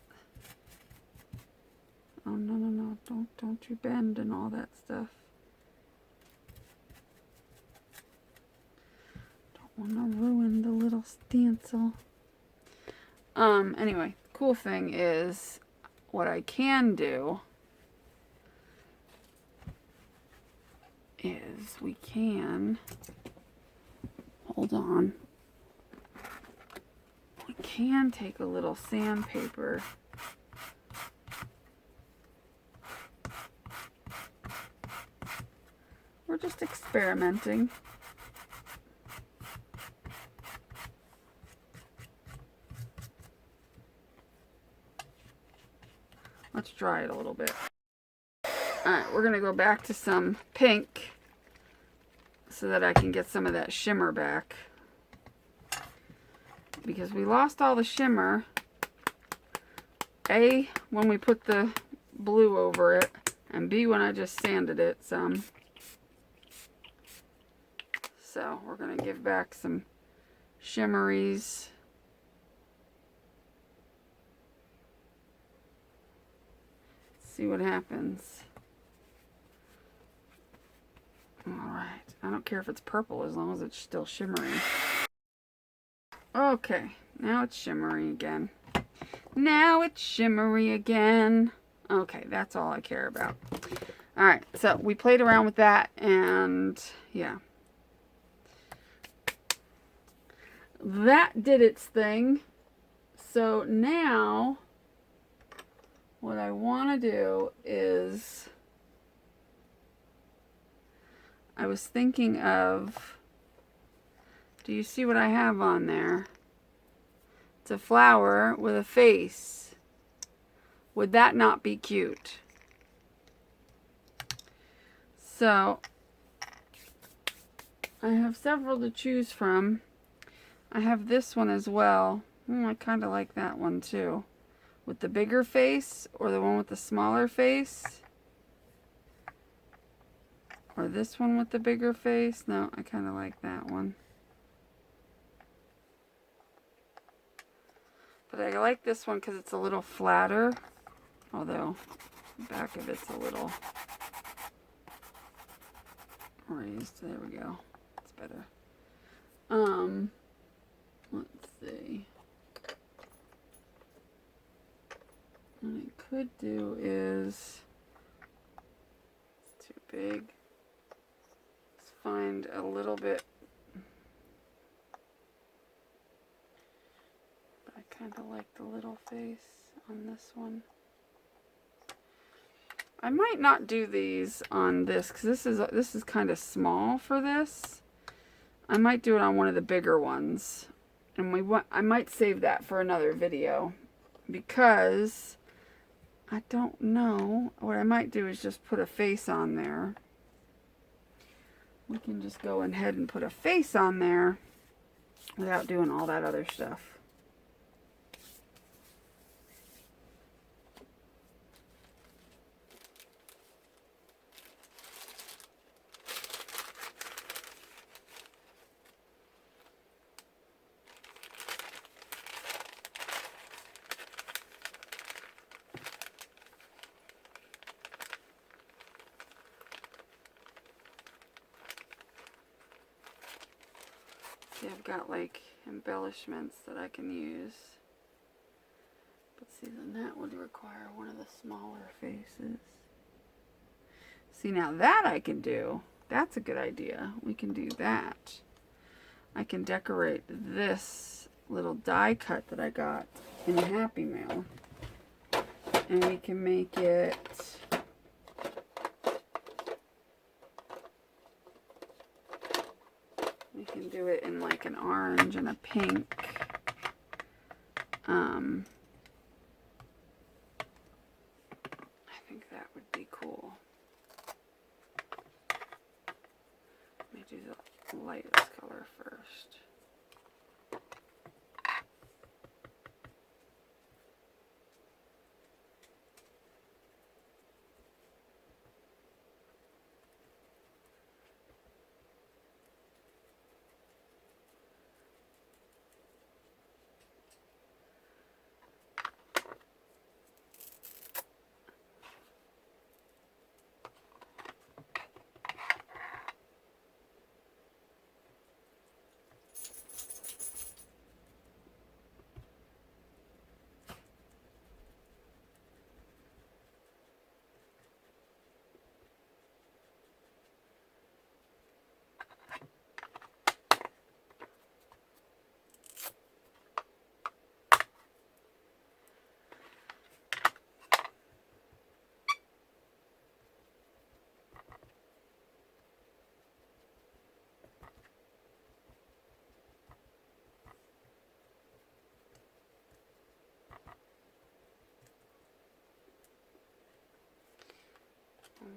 oh no, don't you bend and all that stuff. Don't want to ruin the little stencil. Anyway, cool thing is, what I can do is we can, hold on, we can take a little sandpaper we're just experimenting. Let's dry it a little bit. Alright, we're going to go back to some pink so that I can get some of that shimmer back. Because we lost all the shimmer A, when we put the blue over it, and B, when I just sanded it some. So we're going to give back some shimmeries. See what happens. Alright, I don't care if it's purple as long as it's still shimmery. Okay, now it's shimmery again. Now it's shimmery again. Okay, that's all I care about. Alright, so we played around with that, and yeah. That did its thing. So now, what I want to do is, I was thinking of, do you see what I have on there? It's a flower with a face. Would that not be cute? So, I have several to choose from. I have this one as well. I kind of like that one too. With the bigger face, or the one with the smaller face. Or this one with the bigger face. No, I kind of like that one. But I like this one because it's a little flatter. Although, the back of it's a little raised. There we go. It's better. Let's see. What I could do is, it's too big. Let's find a little bit. But I kind of like the little face on this one. I might not do these on this because this is kind of small for this. I might do it on one of the bigger ones, and I might save that for another video because I don't know. What I might do is just put a face on there. We can just go ahead and put a face on there without doing all that other stuff. See, I've got like embellishments that I can use. But see, then that would require one of the smaller faces. See, now that I can do. That's a good idea. We can do that. I can decorate this little die cut that I got in the Happy Mail. And we can make it we can do it in like an orange and a pink. I think that would be cool. Let me do the lightest color first.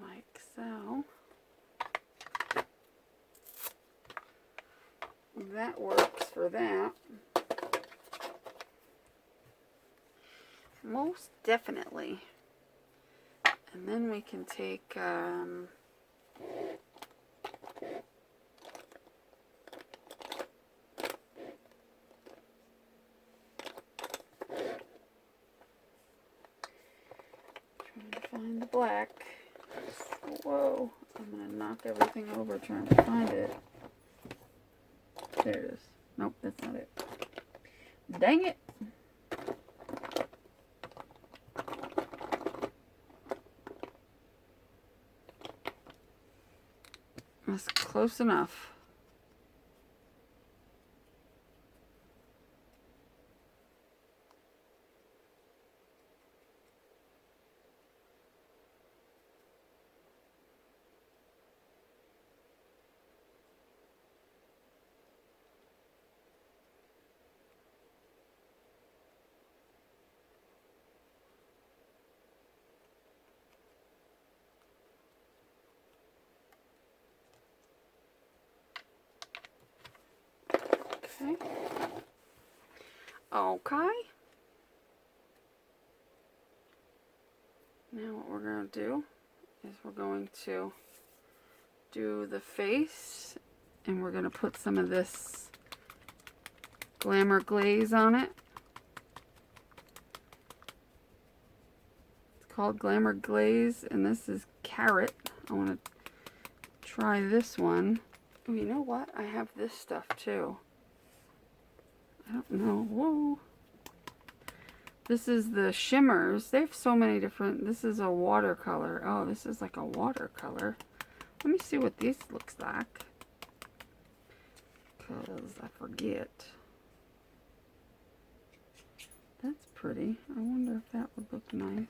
Like so. That works for that. Most definitely. And then we can take, trying to find the black. Whoa, I'm going to knock everything over trying to find it. There it is. Nope, that's not it. Dang it. That's close enough. Okay. Okay. Now what we're going to do is we're going to do the face, and we're going to put some of this Glamour glaze on it. It's called Glamour glaze, and this is carrot. I want to try this one. Oh, you know what? I have this stuff too. I don't know. Whoa. This is the shimmers. They have so many different. This is a watercolor. Oh, this is like a watercolor. Let me see what this looks like, because I forget. That's pretty. I wonder if that would look nice.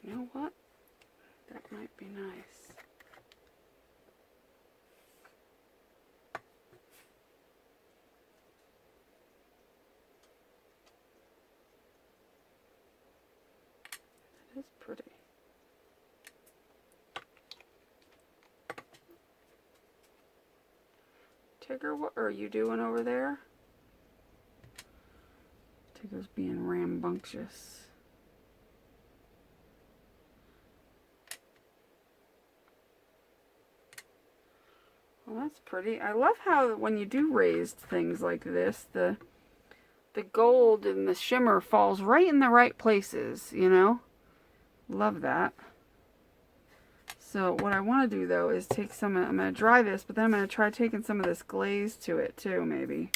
You know what? That might be nice. That is pretty. Tigger, what are you doing over there? Tigger's being rambunctious. Well, that's pretty. I love how when you do raised things like this, the gold and the shimmer falls right in the right places, you know? Love that. So what I want to do though is take some, I'm going to dry this, but then I'm going to try taking some of this glaze to it too, maybe.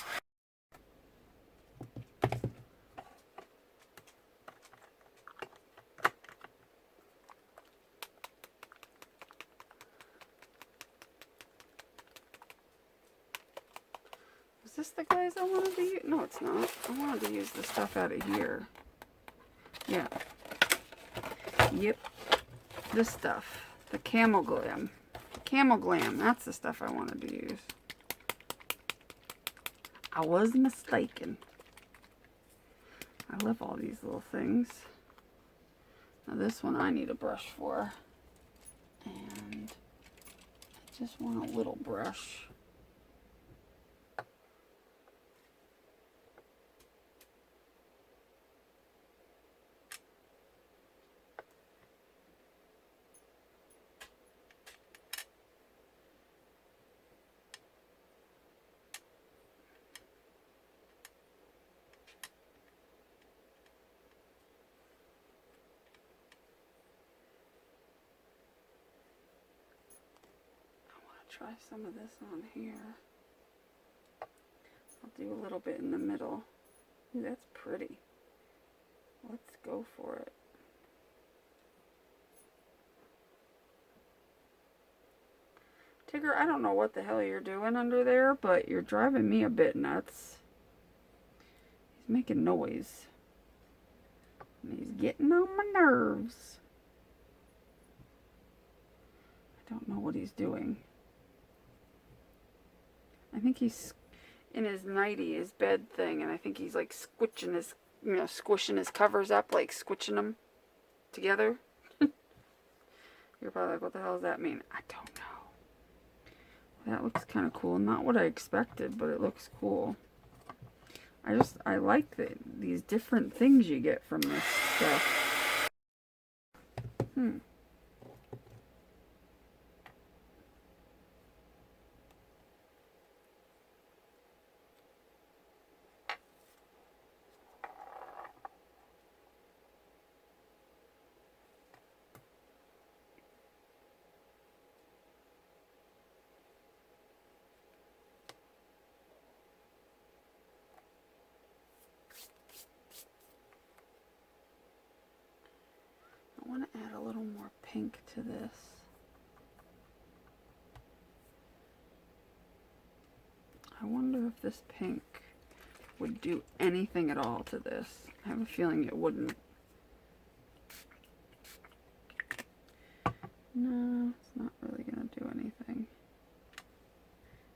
Is this the glaze I wanted to use? No, it's not. I wanted to use the stuff out of here. Yeah. Yep. This stuff. The Camel Glam. Camel Glam. That's the stuff I wanted to use. I was mistaken. I love all these little things. Now this one I need a brush for. And I just want a little brush. Try some of this on here. I'll do a little bit in the middle. Ooh, that's pretty. Let's go for it. Tigger, I don't know what the hell you're doing under there, but you're driving me a bit nuts. He's making noise. And he's getting on my nerves. I don't know what he's doing. I think he's in his nightie, his bed thing, and I think he's like squishing his, you know, squishing his covers up, like squishing them together. You're probably like, what the hell does that mean? I don't know. That looks kind of cool. Not what I expected, but it looks cool. I like these different things you get from this stuff. I want to add a little more pink to this. I wonder if this pink would do anything at all to this. I have a feeling it wouldn't. No, it's not really going to do anything.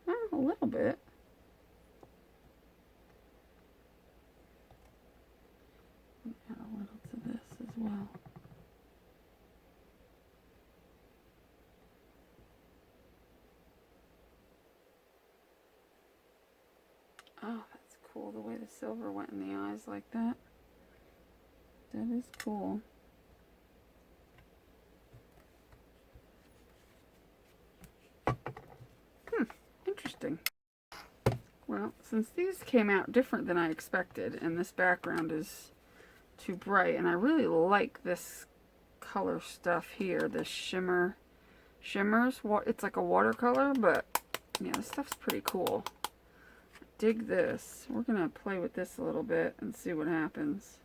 A little bit. Add a little to this as well. Oh, that's cool, the way the silver went in the eyes like that. That is cool. Interesting. Well, since these came out different than I expected, and this background is too bright, and I really like this color stuff here, this shimmers. It's like a watercolor, but yeah, this stuff's pretty cool. Dig this. We're gonna play with this a little bit and see what happens.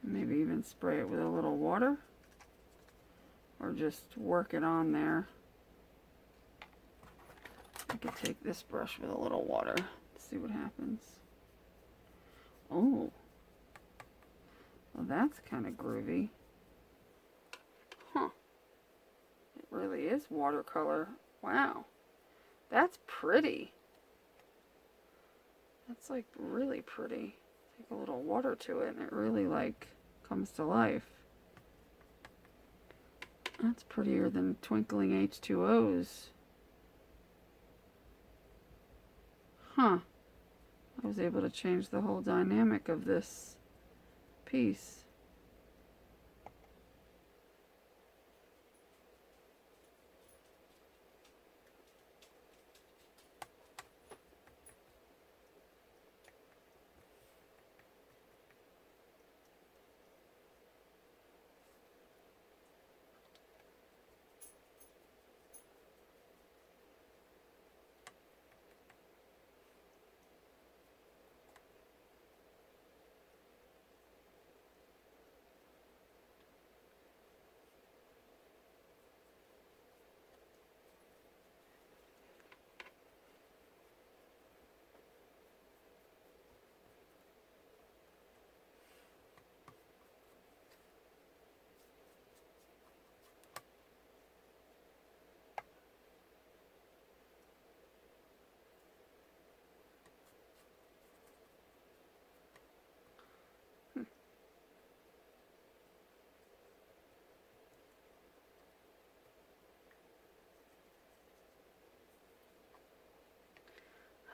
Maybe even spray it with a little water, or just work it on there. I could take this brush with a little water, see what happens. Oh, well, that's kind of groovy. Huh. It really is watercolor. Wow. That's pretty. That's like really pretty. Take a little water to it and it really like comes to life. That's prettier than twinkling H2Os. Huh. I was able to change the whole dynamic of this piece.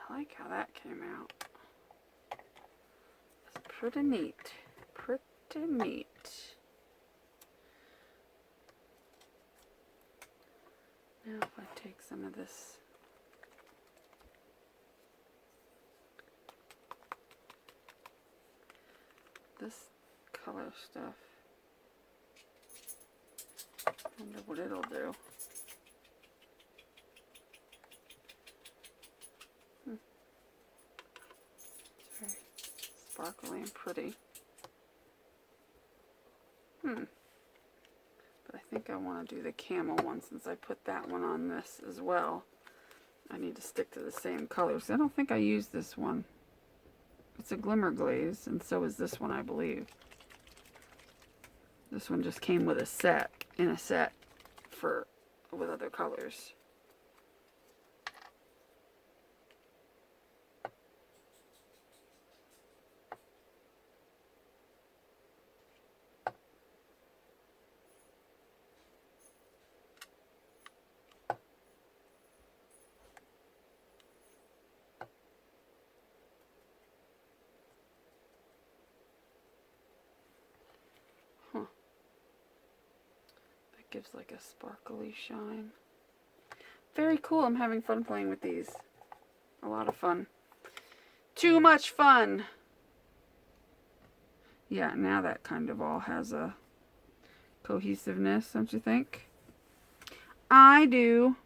I like how that came out. It's pretty neat. Pretty neat. Now if I take some of this color stuff, I wonder what it'll do. It's very sparkly and pretty. But I think I want to do the camel one since I put that one on this as well. I need to stick to the same colors. I don't think I used this one. It's a glimmer glaze, and so is this one, I believe. This one just came with a set, with other colors. gives like a sparkly shine. Very cool. I'm having fun playing with these. A lot of fun. Too much fun. Yeah, now that kind of all has a cohesiveness, don't you think? I do.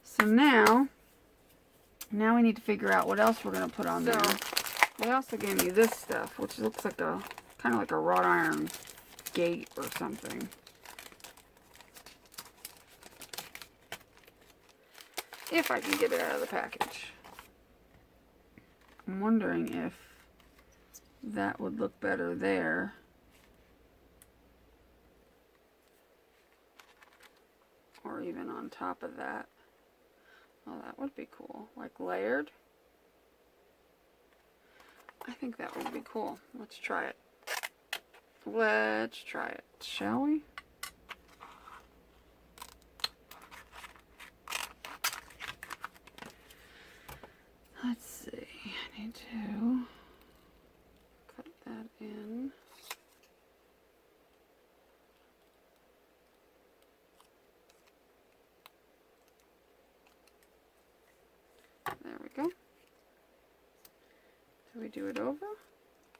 So now we need to figure out what else we're going to put on there. They also gave me this stuff, which looks like a, kind of like a wrought iron gate or something. If I can get it out of the package. I'm wondering if that would look better there. Or even on top of that. Oh, that would be cool. Like layered. I think that would be cool. Let's try it. Let's try it, shall we? Let's see. I need to cut that in. There we go. Do we do it over? Do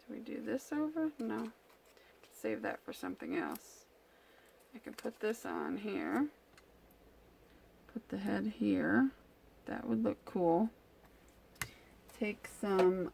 we do this over? No. Save that for something else. I can put this on here. Put the head here. That would look cool. Take some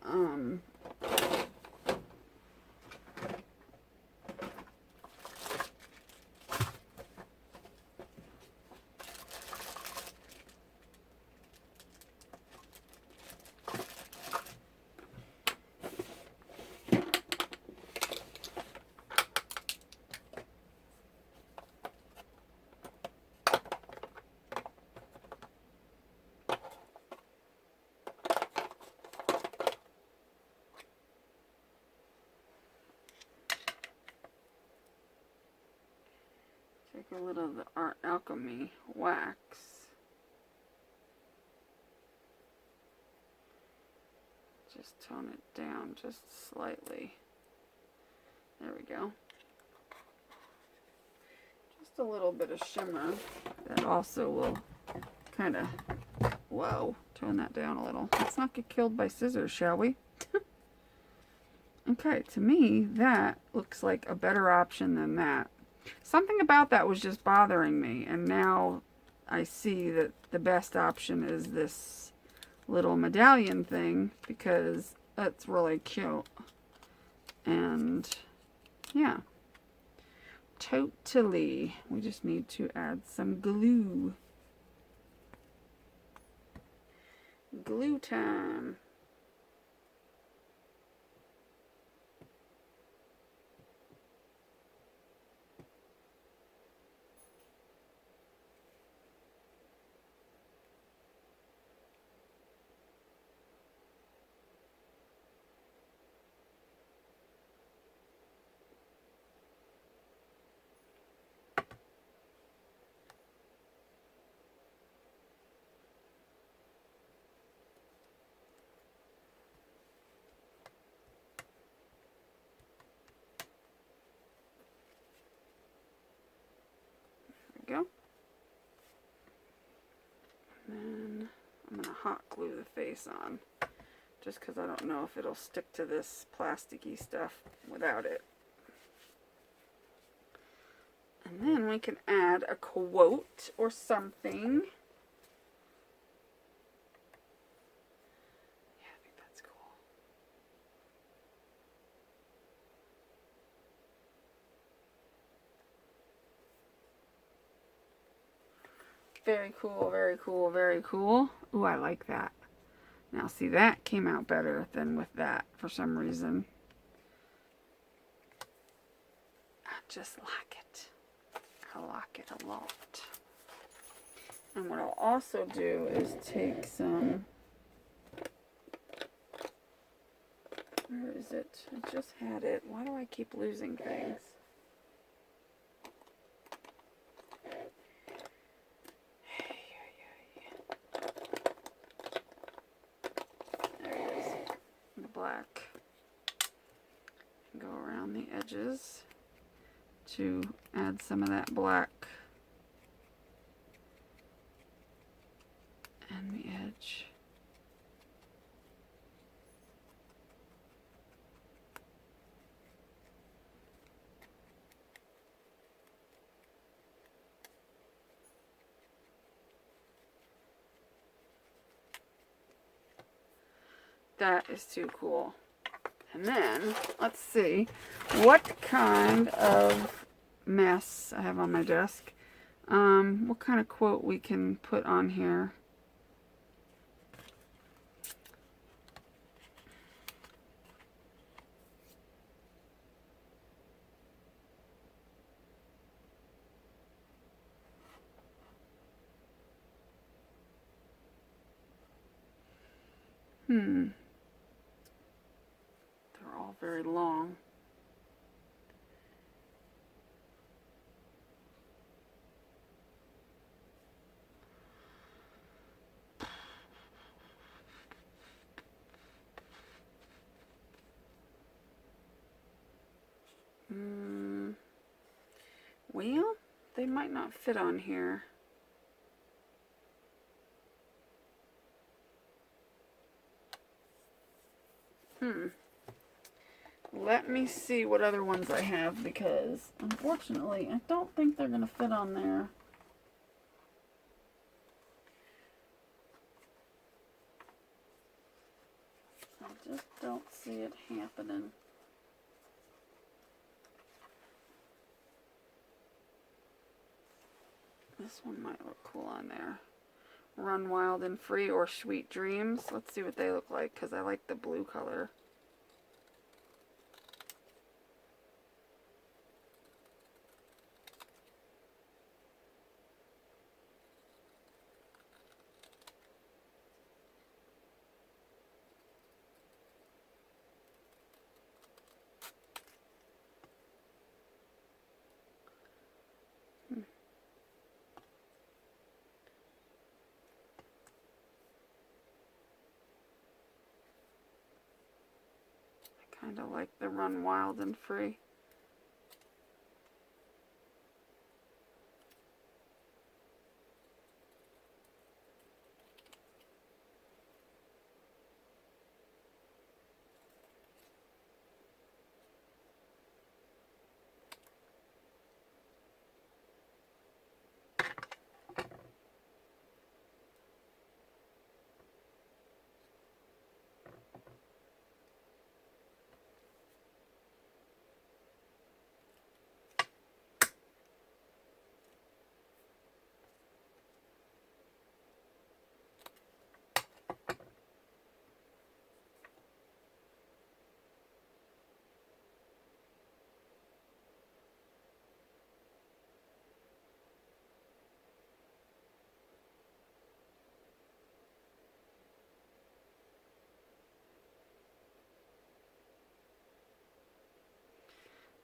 take a little of the Art Alchemy wax. Just tone it down just slightly. There we go. Just a little bit of shimmer. That also will kind of, whoa, tone that down a little. Let's not get killed by scissors, shall we? Okay, to me, that looks like a better option than that. Something about that was just bothering me, and now I see that the best option is this little medallion thing, because that's really cute. And yeah, totally. We just need to add some glue. Glue time. Go. And then I'm going to hot glue the face on, just because I don't know if it'll stick to this plasticky stuff without it. And then we can add a quote or something. Yeah, I think that's cool. Very cool, very cool, very cool. Ooh, I like that. Now see, that came out better than with that for some reason. I just like it. I like it a lot. And what I'll also do is take some, where is it? I just had it. Why do I keep losing things? Black. Go around the edges to add some of that black and the edge. That is too cool. And then, let's see what kind of mess I have on my desk. What kind of quote we can put on here. They're all very long. Well, they might not fit on here. Let me see what other ones I have, because unfortunately I don't think they're going to fit on there. I just don't see it happening. This one might look cool on there. Run Wild and Free or Sweet Dreams. Let's see what they look like, because I like the blue color. Kind of like the Run Wild and Free.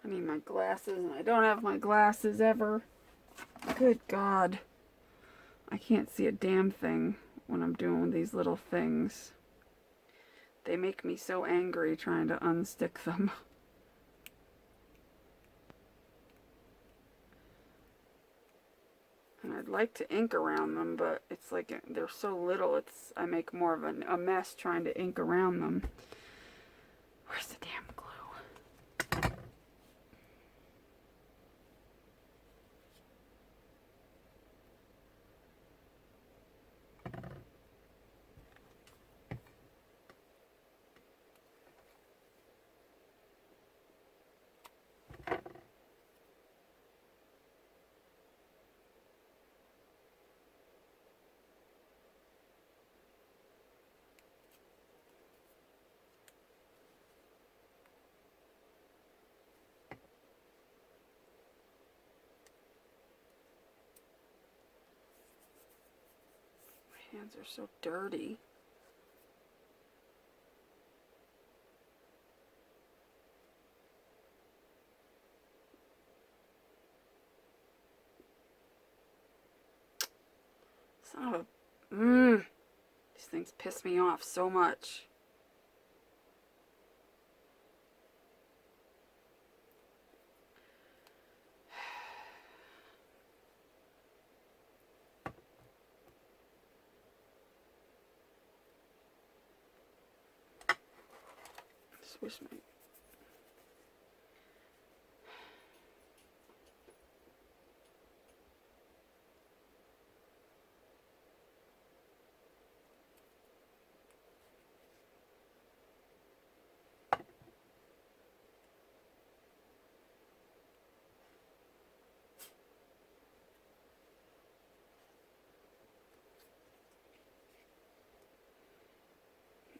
I need my glasses, and I don't have my glasses ever. Good God. I can't see a damn thing when I'm doing these little things. They make me so angry trying to unstick them. And I'd like to ink around them, but it's like they're so little, I make more of a mess trying to ink around them. Where's the damn glue? My hands are so dirty. Son of a... These things piss me off so much. Where's my...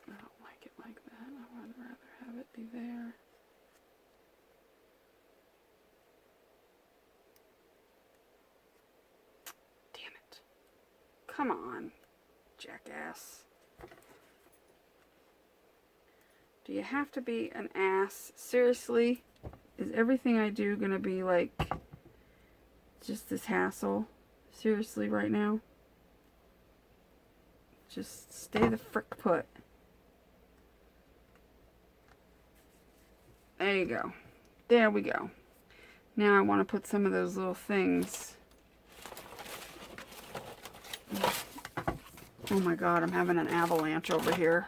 I don't like it like that. I would rather have it be there. Damn it. Come on, jackass. Do you have to be an ass? Seriously? Is everything I do gonna be like just this hassle? Seriously right now? Just stay the frick put. There you go. There we go. Now I want to put some of those little things. Oh my god, I'm having an avalanche over here.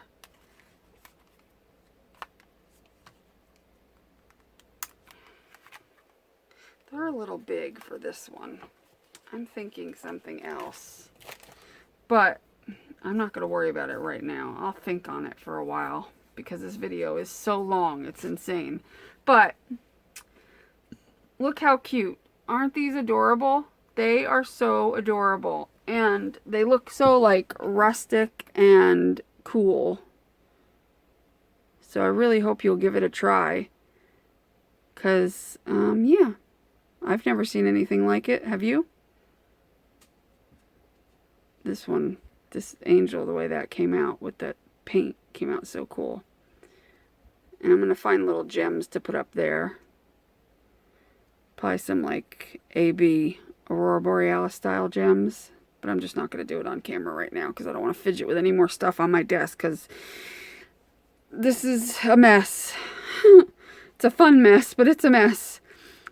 They're a little big for this one. I'm thinking something else. But I'm not going to worry about it right now. I'll think on it for a while because this video is so long. It's insane. But look how cute. Aren't these adorable? They are so adorable. And they look so like rustic and cool. So I really hope you'll give it a try. Because, yeah. I've never seen anything like it. Have you? This one, this angel, the way that came out with that paint came out so cool. And I'm going to find little gems to put up there. Probably some like AB Aurora Borealis style gems. But I'm just not going to do it on camera right now because I don't want to fidget with any more stuff on my desk because this is a mess. It's a fun mess, but it's a mess.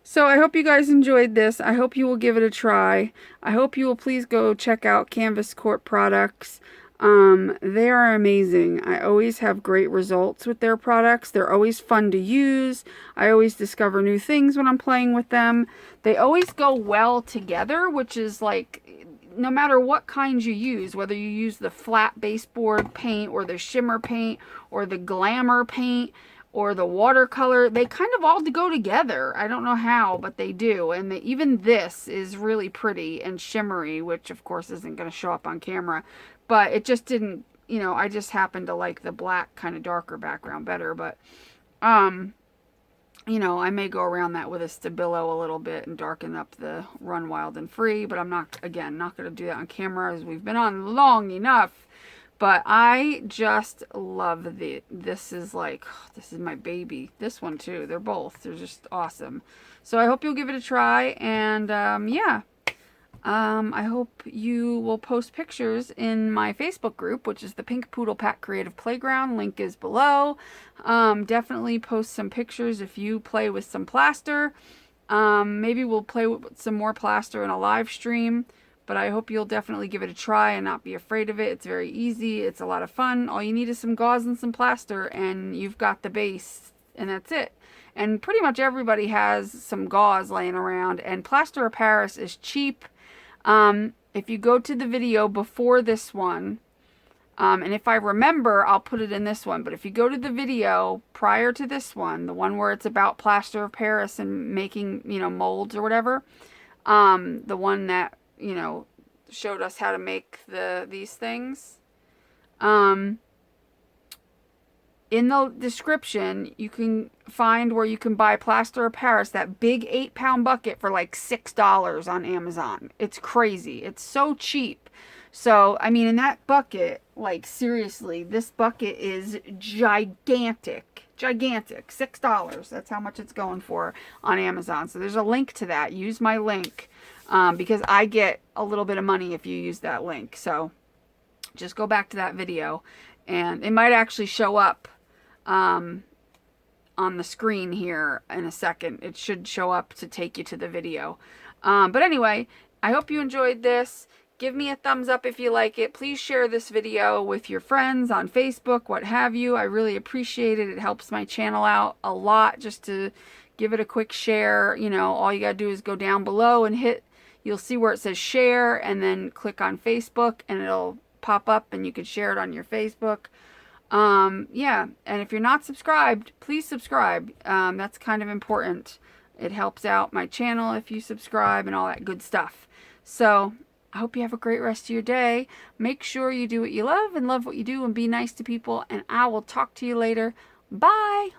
So I hope you guys enjoyed this. I hope you will give it a try. I hope you will please go check out Canvas Corp products. They are amazing. I always have great results with their products. They're always fun to use. I always discover new things when I'm playing with them. They always go well together, which is like, no matter what kind you use, whether you use the flat baseboard paint or the shimmer paint or the glamour paint, or the watercolor, they kind of all go together. I don't know how, but they do. And even this is really pretty and shimmery, which of course isn't going to show up on camera. But it just didn't, you know, I just happened to like the black kind of darker background better. But, you know, I may go around that with a Stabilo a little bit and darken up the Run Wild and Free. But I'm not, again, not going to do that on camera as we've been on long enough. But I just love this is like, this is my baby. This one too. They're both. They're just awesome. So I hope you'll give it a try. And yeah. I hope you will post pictures in my Facebook group, which is the Pink Poodle Pack Creative Playground. Link is below. Definitely post some pictures if you play with some plaster. Maybe we'll play with some more plaster in a live stream. But I hope you'll definitely give it a try and not be afraid of it. It's very easy. It's a lot of fun. All you need is some gauze and some plaster and you've got the base. And that's it. And pretty much everybody has some gauze laying around. And Plaster of Paris is cheap. If you go to the video before this one, and if I remember, I'll put it in this one. But if you go to the video prior to this one, the one where it's about Plaster of Paris and making, you know, molds or whatever, the one that, you know, showed us how to make these things. In the description, you can find where you can buy Plaster of Paris, that big 8-pound bucket for like $6 on Amazon. It's crazy. It's so cheap. So, I mean, in that bucket, like seriously, this bucket is gigantic. Gigantic. $6. That's how much it's going for on Amazon. So there's a link to that. Use my link. Because I get a little bit of money if you use that link. So just go back to that video and it might actually show up on the screen here in a second. It should show up to take you to the video. But anyway, I hope you enjoyed this. Give me a thumbs up if you like it. Please share this video with your friends on Facebook, what have you. I really appreciate it. It helps my channel out a lot just to give it a quick share. You know, all you gotta do is go down below and you'll see where it says share, and then click on Facebook and it'll pop up and you can share it on your Facebook. Yeah, and if you're not subscribed, please subscribe. That's kind of important. It helps out my channel if you subscribe and all that good stuff. So I hope you have a great rest of your day. Make sure you do what you love and love what you do and be nice to people. And I will talk to you later. Bye.